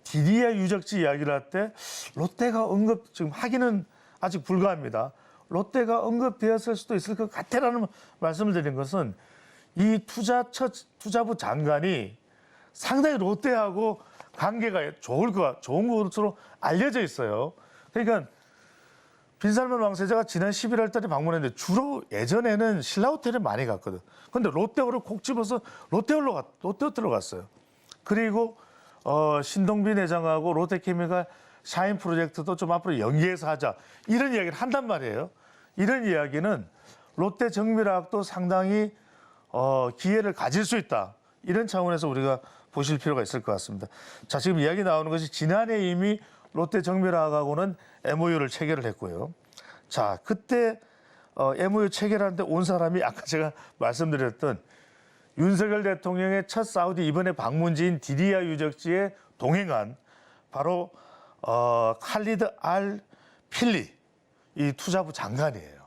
디디아 유적지 이야기를 할 때 롯데가 지금 하기는 아직 불가합니다. 롯데가 언급되었을 수도 있을 것 같다라는 말씀을 드린 것은 이 투자부 장관이 상당히 롯데하고 관계가 좋은 것으로 알려져 있어요. 그러니까 빈살만 왕세자가 지난 11월 달에 방문했는데 주로 예전에는 신라호텔에 많이 갔거든. 근데 롯데호를 콕 집어서 롯데호텔로 갔어요. 그리고 신동빈 회장하고 롯데케미칼 샤인 프로젝트도 좀 앞으로 연계해서 하자. 이런 이야기를 한단 말이에요. 이런 이야기는 롯데 정밀화학도 상당히 기회를 가질 수 있다. 이런 차원에서 우리가 보실 필요가 있을 것 같습니다. 자, 지금 이야기 나오는 것이 지난해 이미 롯데 정밀화학하고는 MOU를 체결을 했고요. 자, 그때 MOU 체결하는데 온 사람이 아까 제가 말씀드렸던 윤석열 대통령의 첫 사우디 이번에 방문지인 디리아 유적지에 동행한 바로 칼리드 알 필리 이 투자부 장관이에요.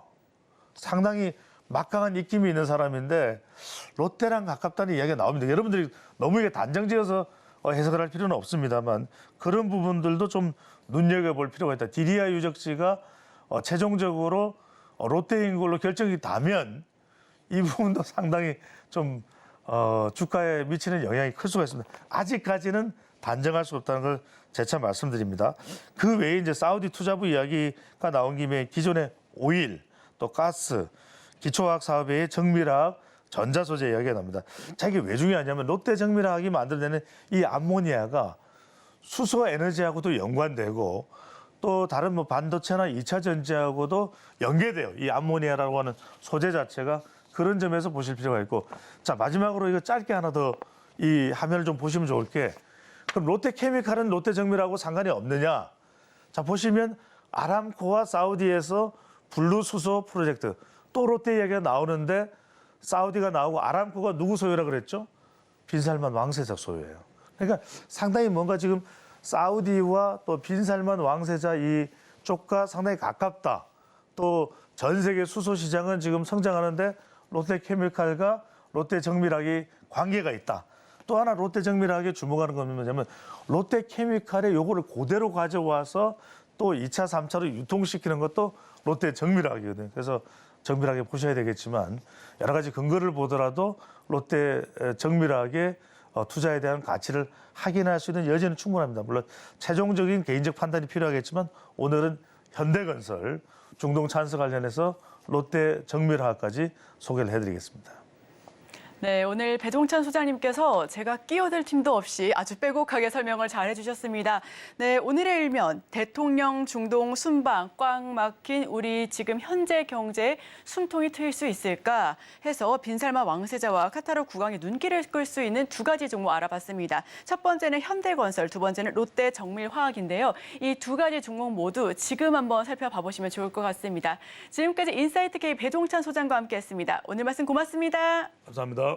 상당히 막강한 입김이 있는 사람인데 롯데랑 가깝다는 이야기가 나옵니다. 여러분들이 너무 이게 단정지어서 해석을 할 필요는 없습니다만 그런 부분들도 좀 눈여겨볼 필요가 있다. 디리아 유적지가 최종적으로 롯데인 걸로 결정이 나면 이 부분도 상당히 좀 주가에 미치는 영향이 클 수가 있습니다. 아직까지는 단정할 수 없다는 걸 재차 말씀드립니다. 그 외에 이제 사우디 투자부 이야기가 나온 김에 기존의 오일, 또 가스, 기초화학 사업의 정밀화학, 전자소재 이야기가 나옵니다. 자, 이게 왜 중요하냐면 롯데 정밀화학이 만들어내는 이 암모니아가 수소 에너지하고도 연관되고 또 다른 뭐 반도체나 2차 전지하고도 연계돼요. 이 암모니아라고 하는 소재 자체가 그런 점에서 보실 필요가 있고. 자, 마지막으로 이거 짧게 하나 더 이 화면을 좀 보시면 좋을 게 그럼 롯데케미칼은 롯데정밀하고 상관이 없느냐? 자, 보시면 아람코와 사우디에서 블루 수소 프로젝트 또 롯데 이야기가 나오는데 사우디가 나오고 아람코가 누구 소유라 그랬죠? 빈살만 왕세자 소유예요. 그러니까 상당히 뭔가 지금 사우디와 또 빈살만 왕세자 이쪽과 상당히 가깝다. 또 전 세계 수소 시장은 지금 성장하는데 롯데케미칼과 롯데정밀학이 관계가 있다. 또 하나 롯데정밀학에 주목하는 건 뭐냐면 롯데케미칼에 요거를 그대로 가져와서 또 2차, 3차로 유통시키는 것도 롯데정밀학이거든요. 그래서 정밀하게 보셔야 되겠지만 여러 가지 근거를 보더라도 롯데 정밀하게 투자에 대한 가치를 확인할 수 있는 여지는 충분합니다. 물론 최종적인 개인적 판단이 필요하겠지만 오늘은 현대건설, 중동 찬스 관련해서 롯데 정밀화학까지 소개를 해드리겠습니다. 네, 오늘 배종찬 소장님께서 제가 끼어들 틈도 없이 아주 빼곡하게 설명을 잘 해주셨습니다. 네, 오늘의 일면 대통령 중동 순방 꽉 막힌 우리 지금 현재 경제에 숨통이 트일 수 있을까 해서 빈살만 왕세자와 카타르 국왕의 눈길을 끌 수 있는 두 가지 종목 알아봤습니다. 첫 번째는 현대건설, 두 번째는 롯데 정밀화학인데요. 이 두 가지 종목 모두 지금 한번 살펴봐 보시면 좋을 것 같습니다. 지금까지 인사이트K 배종찬 소장과 함께했습니다. 오늘 말씀 고맙습니다. 감사합니다.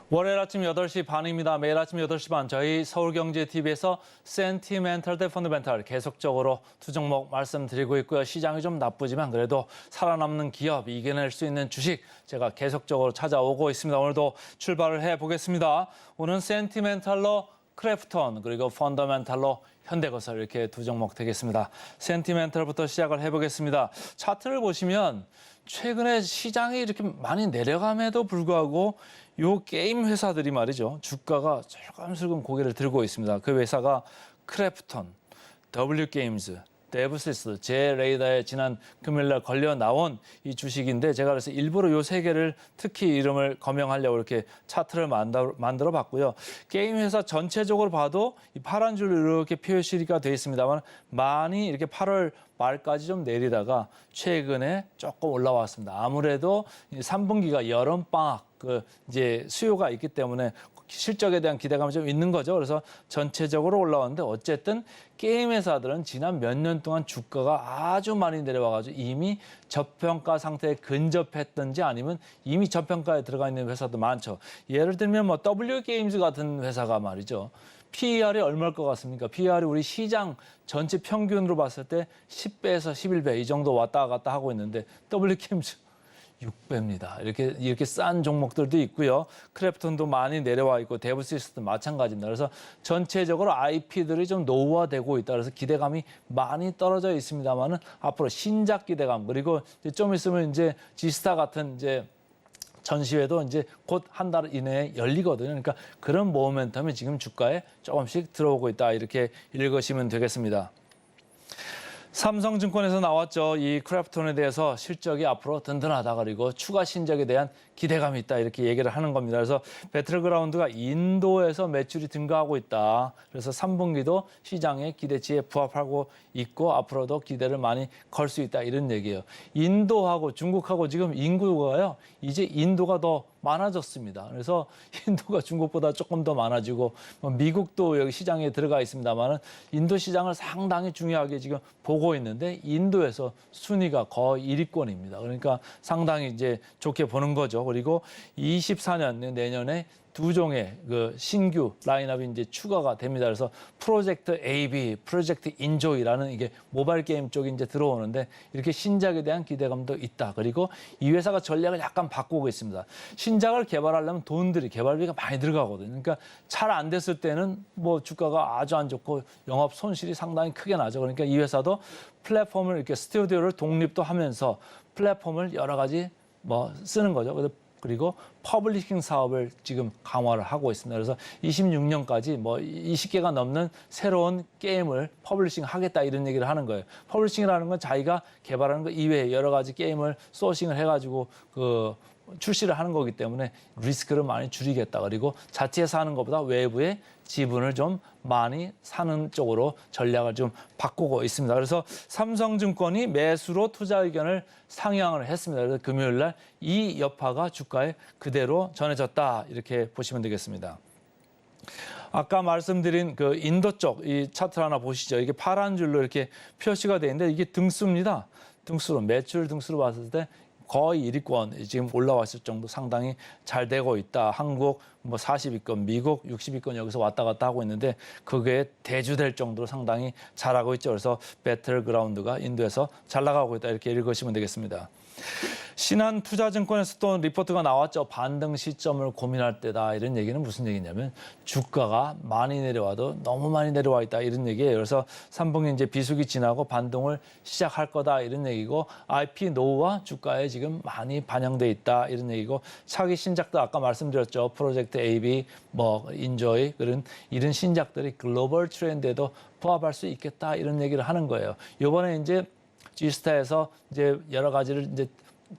월요일 아침 8시 반입니다. 매일 아침 8시 반 저희 서울경제TV에서 센티멘털 대 펀더멘털 계속적으로 두 종목 말씀드리고 있고요. 시장이 좀 나쁘지만 그래도 살아남는 기업, 이겨낼 수 있는 주식 제가 계속적으로 찾아오고 있습니다. 오늘도 출발을 해보겠습니다. 오늘은 센티멘털로 크래프톤 그리고 펀더멘털로 현대건설 이렇게 두 종목 되겠습니다. 센티멘털부터 시작을 해보겠습니다. 차트를 보시면 최근에 시장이 이렇게 많이 내려감에도 불구하고 요 게임 회사들이 말이죠. 주가가 슬금슬금 고개를 들고 있습니다. 그 회사가 크래프톤, W게임즈, 데브시스, 제 레이더에 지난 금요일날 걸려 나온 이 주식인데 제가 그래서 일부러 요 세 개를 특히 이름을 거명하려고 이렇게 차트를 만들어 봤고요. 게임 회사 전체적으로 봐도 이 파란 줄로 이렇게 표시가 되어 있습니다만 많이 이렇게 8월 말까지 좀 내리다가 최근에 조금 올라왔습니다. 아무래도 3분기가 여름방학 이제 수요가 있기 때문에 실적에 대한 기대감이 좀 있는 거죠. 그래서 전체적으로 올라왔는데 어쨌든 게임 회사들은 지난 몇 년 동안 주가가 아주 많이 내려와가지고 이미 저평가 상태에 근접했든지 아니면 이미 저평가에 들어가 있는 회사도 많죠. 예를 들면 뭐 W게임즈 같은 회사가 말이죠. PER이 얼마일 것 같습니까? PER이 우리 시장 전체 평균으로 봤을 때 10배에서 11배 이 정도 왔다 갔다 하고 있는데 W게임즈 6배입니다. 이렇게 싼 종목들도 있고요. 크래프톤도 많이 내려와 있고 데브시스도 마찬가지입니다. 그래서 전체적으로 IP들이 좀 노후화되고 있다. 그래서 기대감이 많이 떨어져 있습니다만은 앞으로 신작 기대감 그리고 이제 좀 있으면 이제 지스타 같은 이제 전시회도 이제 곧 한 달 이내에 열리거든요. 그러니까 그런 모멘텀이 지금 주가에 조금씩 들어오고 있다. 이렇게 읽으시면 되겠습니다. 삼성증권에서 나왔죠. 이 크래프톤에 대해서 실적이 앞으로 든든하다. 그리고 추가 신작에 대한 기대감이 있다. 이렇게 얘기를 하는 겁니다. 그래서 배틀그라운드가 인도에서 매출이 증가하고 있다. 그래서 3분기도 시장의 기대치에 부합하고 있고 앞으로도 기대를 많이 걸 수 있다. 이런 얘기예요. 인도하고 중국하고 지금 인구가요. 이제 인도가 더 많아졌습니다. 그래서 인도가 중국보다 조금 더 많아지고 미국도 여기 시장에 들어가 있습니다만은 인도 시장을 상당히 중요하게 지금 보고 있는데 인도에서 순위가 거의 1위권입니다. 그러니까 상당히 이제 좋게 보는 거죠. 그리고 24년 내년에 2종의 그 신규 라인업이 이제 추가가 됩니다. 그래서 프로젝트 AB, 프로젝트 인조이라는 이게 모바일 게임 쪽이 이제 들어오는데 이렇게 신작에 대한 기대감도 있다. 그리고 이 회사가 전략을 약간 바꾸고 있습니다. 신작을 개발하려면 돈들이 개발비가 많이 들어가거든요. 그러니까 잘 안 됐을 때는 뭐 주가가 아주 안 좋고 영업 손실이 상당히 크게 나죠. 그러니까 이 회사도 플랫폼을 이렇게 스튜디오를 독립도 하면서 플랫폼을 여러 가지 뭐 쓰는 거죠. 그리고 퍼블리싱 사업을 지금 강화를 하고 있습니다. 그래서 26년까지 뭐 20개가 넘는 새로운 게임을 퍼블리싱 하겠다 이런 얘기를 하는 거예요. 퍼블리싱이라는 건 자기가 개발하는 거 이외에 여러 가지 게임을 소싱을 해가지고 출시를 하는 거기 때문에 리스크를 많이 줄이겠다. 그리고 자체에서 하는 것보다 외부에 지분을 좀 많이 사는 쪽으로 전략을 좀 바꾸고 있습니다. 그래서 삼성증권이 매수로 투자 의견을 상향을 했습니다. 그래서 금요일 날 이 여파가 주가에 그대로 전해졌다. 이렇게 보시면 되겠습니다. 아까 말씀드린 그 인도 쪽 이 차트 하나 보시죠. 이게 파란 줄로 이렇게 표시가 되어 있는데 이게 등수입니다. 등수로 매출 등수로 봤을 때 거의 1위권 지금 올라왔을 정도 상당히 잘 되고 있다. 한국 뭐 40위권, 미국 60위권 여기서 왔다 갔다 하고 있는데 그게 대주될 정도로 상당히 잘하고 있죠. 그래서 배틀그라운드가 인도에서 잘 나가고 있다. 이렇게 읽으시면 되겠습니다. 신한투자증권에서 또 리포트가 나왔죠. 반등 시점을 고민할 때다. 이런 얘기는 무슨 얘기냐면 주가가 많이 내려와도 너무 많이 내려와 있다. 이런 얘기예요. 그래서 3분기 이제 비수기 지나고 반등을 시작할 거다. 이런 얘기고 IP 노후와 주가에 지금 많이 반영돼 있다. 이런 얘기고 차기 신작도 아까 말씀드렸죠. 프로젝트 AB, 뭐 인조이 이런 신작들이 글로벌 트렌드에도 부합할 수 있겠다. 이런 얘기를 하는 거예요. 이번에 이제 G스타에서 이제 여러 가지를 이제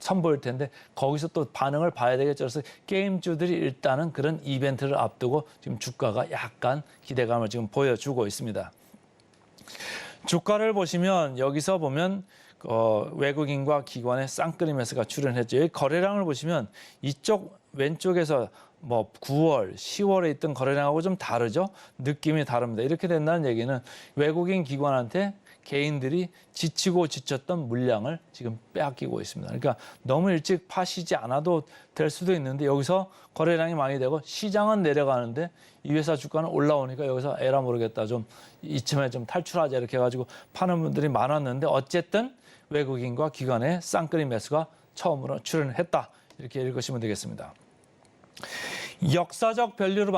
선보일 텐데 거기서 또 반응을 봐야 되겠죠. 그래서 게임주들이 일단은 그런 이벤트를 앞두고 지금 주가가 약간 기대감을 지금 보여주고 있습니다. 주가를 보시면 여기서 보면 외국인과 기관의 쌍끌이 매수가 출현했죠. 여기 거래량을 보시면 이쪽 왼쪽에서 뭐 9월, 10월에 있던 거래량하고 좀 다르죠. 느낌이 다릅니다. 이렇게 된다는 얘기는 외국인 기관한테 개인들이 지치고 지쳤던 물량을 지금 빼앗기고 있습니다. 그러니까 너무 일찍 파시지 않아도 될 수도 있는데 여기서 거래량이 많이 되고 시장은 내려가는데 이 회사 주가는 올라오니까 여기서 에라 모르겠다. 좀 이쯤에 좀 탈출하자 이렇게 해가지고 파는 분들이 많았는데 어쨌든 외국인과 기관의 쌍끌이 매수가 처음으로 출현했다. 이렇게 읽으시면 되겠습니다. 역사적 밸류로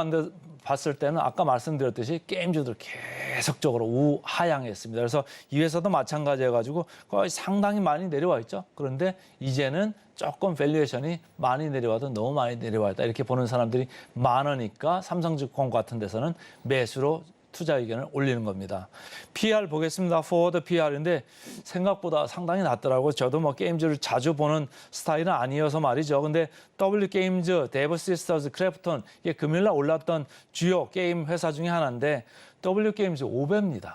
봤을 때는 아까 말씀드렸듯이 게임주들 계속적으로 우하향했습니다. 그래서 이 회사도 마찬가지여가지고 거의 상당히 많이 내려와 있죠. 그런데 이제는 조금 밸류에이션이 많이 내려와도 너무 많이 내려와 있다. 이렇게 보는 사람들이 많으니까 삼성증권 같은 데서는 매수로 투자 의견을 올리는 겁니다. PR 보겠습니다. 포워드 PR인데 생각보다 상당히 낮더라고요. 저도 뭐 게임즈를 자주 보는 스타일은 아니어서 말이죠. 근데 W게임즈, 데브시스터즈, 크래프톤 이게 금요일날 올랐던 주요 게임 회사 중에 하나인데 W게임즈 5배입니다.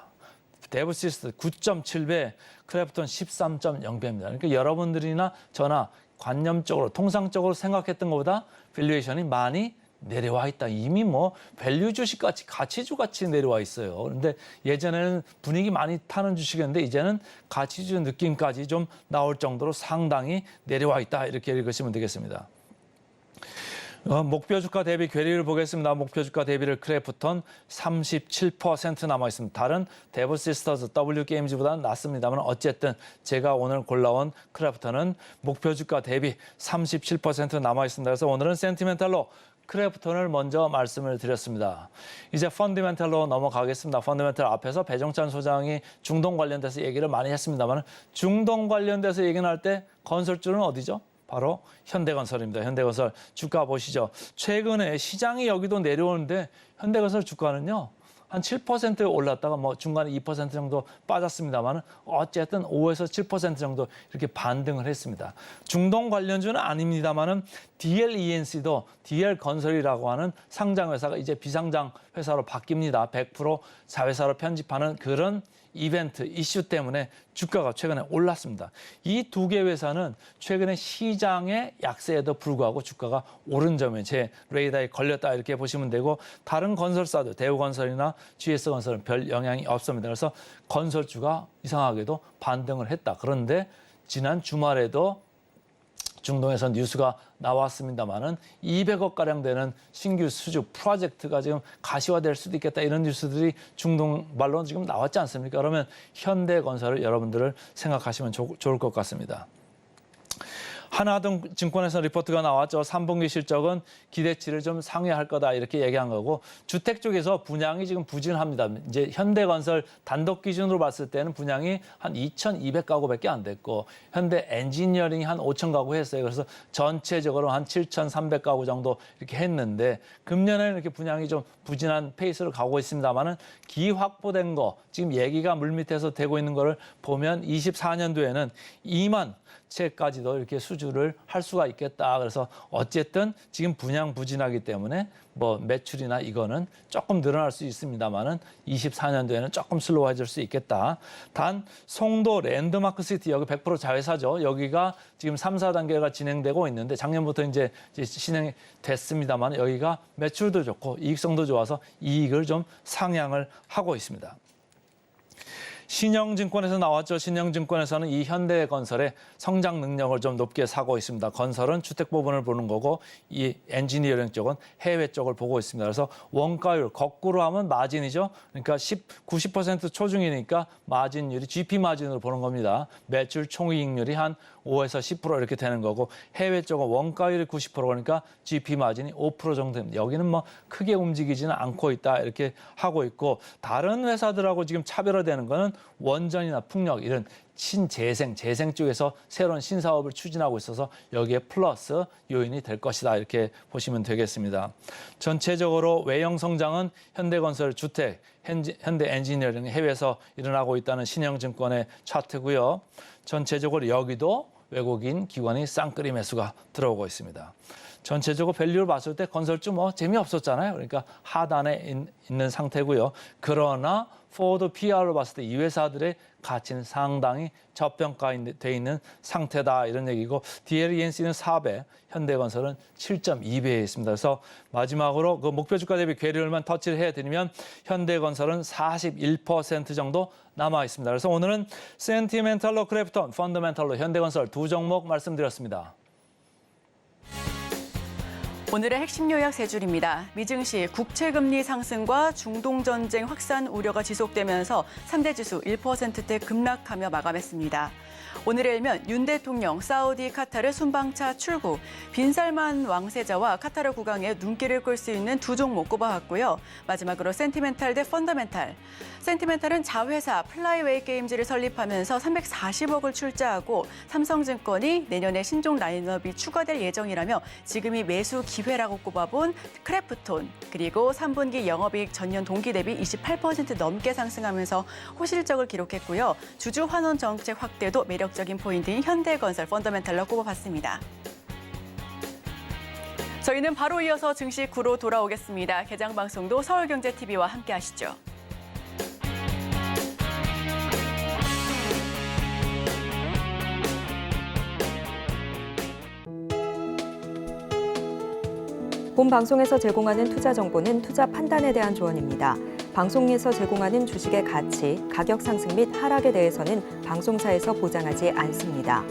데브시스터즈 9.7배, 크래프톤 13.0배입니다. 그러니까 여러분들이나 저나 관념적으로 통상적으로 생각했던 것보다 밸류에이션이 많이 내려와 있다. 이미 뭐 밸류 주식같이 가치주같이 내려와 있어요. 그런데 예전에는 분위기 많이 타는 주식이었는데 이제는 가치주 느낌까지 좀 나올 정도로 상당히 내려와 있다. 이렇게 읽으시면 되겠습니다. 목표 주가 대비 괴리를 보겠습니다. 목표 주가 대비를 크래프톤 37% 남아 있습니다. 다른 데브시스터즈, W게임즈보다는 낮습니다만 어쨌든 제가 오늘 골라온 크래프톤은 목표 주가 대비 37% 남아 있습니다. 그래서 오늘은 센티멘탈로 크래프톤을 먼저 말씀을 드렸습니다. 이제 펀더멘탈로 넘어가겠습니다. 펀더멘탈 앞에서 배종찬 소장이 중동 관련돼서 얘기를 많이 했습니다만 중동 관련돼서 얘기할 때 건설주는 어디죠? 바로 현대건설입니다. 현대건설 주가 보시죠. 최근에 시장이 여기도 내려오는데 현대건설 주가는요. 한 7% 올랐다가 뭐 중간에 2% 정도 빠졌습니다만 어쨌든 5에서 7% 정도 이렇게 반등을 했습니다. 중동 관련주는 아닙니다만은 DLENC도 DL건설이라고 하는 상장 회사가 이제 비상장 회사로 바뀝니다. 100% 자회사로 편집하는 그런 이벤트, 이슈 때문에 주가가 최근에 올랐습니다. 이 두 개 회사는 최근에 시장의 약세에도 불구하고 주가가 오른 점에 제 레이더에 걸렸다 이렇게 보시면 되고 다른 건설사도 대우건설이나 GS건설은 별 영향이 없습니다. 그래서 건설주가 이상하게도 반등을 했다. 그런데 지난 주말에도 중동에서 뉴스가 나왔습니다만은 200억가량 되는 신규 수주 프로젝트가 지금 가시화될 수도 있겠다 이런 뉴스들이 중동 말로 지금 나왔지 않습니까? 그러면 현대건설을 여러분들을 생각하시면 좋을 것 같습니다. 하나증권에서 리포트가 나왔죠. 3분기 실적은 기대치를 좀 상회할 거다 이렇게 얘기한 거고 주택 쪽에서 분양이 지금 부진합니다. 이제 현대건설 단독 기준으로 봤을 때는 분양이 한 2,200가구밖에 안 됐고 현대 엔지니어링이 한 5,000가구 했어요. 그래서 전체적으로 한 7,300가구 정도 이렇게 했는데 금년에는 이렇게 분양이 좀 부진한 페이스로 가고 있습니다만은 기확보된 거 지금 얘기가 물밑에서 되고 있는 거를 보면 24년도에는 2만 채까지도 이렇게 수주를 할 수가 있겠다. 그래서 어쨌든 지금 분양 부진하기 때문에 뭐 매출이나 이거는 조금 늘어날 수 있습니다만은 24년도에는 조금 슬로우해질 수 있겠다. 단 송도 랜드마크 시티 여기 100% 자회사죠. 여기가 지금 3, 4단계가 진행되고 있는데 작년부터 이제 진행이 됐습니다만 여기가 매출도 좋고 이익성도 좋아서 이익을 좀 상향을 하고 있습니다. 신영증권에서 나왔죠. 신영증권에서는 이 현대건설의 성장 능력을 좀 높게 사고 있습니다. 건설은 주택 부분을 보는 거고 이 엔지니어링 쪽은 해외 쪽을 보고 있습니다. 그래서 원가율 거꾸로 하면 마진이죠. 그러니까 90% 초중이니까 마진율이 GP 마진으로 보는 겁니다. 매출 총이익률이 한 5에서 10% 이렇게 되는 거고 해외 쪽은 원가율이 90% 그러니까 GP 마진이 5% 정도 됩니다. 여기는 뭐 크게 움직이지는 않고 있다 이렇게 하고 있고 다른 회사들하고 지금 차별화되는 거는 원전이나 풍력 이런 재생 쪽에서 새로운 신사업을 추진하고 있어서 여기에 플러스 요인이 될 것이다 이렇게 보시면 되겠습니다. 전체적으로 외형 성장은 현대건설, 주택, 현대 엔지니어링 해외에서 일어나고 있다는 신영증권의 차트고요. 전체적으로 여기도 외국인 기관이 쌍끌이 매수가 들어오고 있습니다. 전체적으로 밸류를 봤을 때 건설주 뭐 재미없었잖아요. 그러니까 하단에 있는 상태고요. 그러나 포워드 PR로 봤을 때 이 회사들의 가치는 상당히 저평가돼 있는 상태다 이런 얘기고 DLENC는 4배, 현대건설은 7.2배에 있습니다. 그래서 마지막으로 그 목표 주가 대비 괴리율만 터치를 해드리면 현대건설은 41% 정도 남아 있습니다. 그래서 오늘은 센티멘탈로 크래프톤, 펀더멘탈로 현대건설 두 종목 말씀드렸습니다. 오늘의 핵심 요약 세 줄입니다. 미증시 국채금리 상승과 중동 전쟁 확산 우려가 지속되면서 3대 지수 1%대 급락하며 마감했습니다. 오늘의 일면 윤 대통령 사우디 카타르 순방차 출국, 빈살만 왕세자와 카타르 국왕의 눈길을 끌 수 있는 두 종목 꼽아왔고요. 마지막으로 센티멘탈 대 펀더멘탈. 센티멘탈은 자회사 플라이웨이 게임즈를 설립하면서 340억을 출자하고 삼성증권이 내년에 신종 라인업이 추가될 예정이라며 지금이 매수 기회 기회라고 꼽아본 크래프톤, 그리고 3분기 영업이익 전년 동기 대비 28% 넘게 상승하면서 호실적을 기록했고요. 주주 환원 정책 확대도 매력적인 포인트인 현대건설 펀더멘탈로 꼽아봤습니다. 저희는 바로 이어서 증시 구로 돌아오겠습니다. 개장 방송도 서울경제TV와 함께 하시죠. 본 방송에서 제공하는 투자 정보는 투자 판단에 대한 조언입니다. 방송에서 제공하는 주식의 가치, 가격 상승 및 하락에 대해서는 방송사에서 보장하지 않습니다.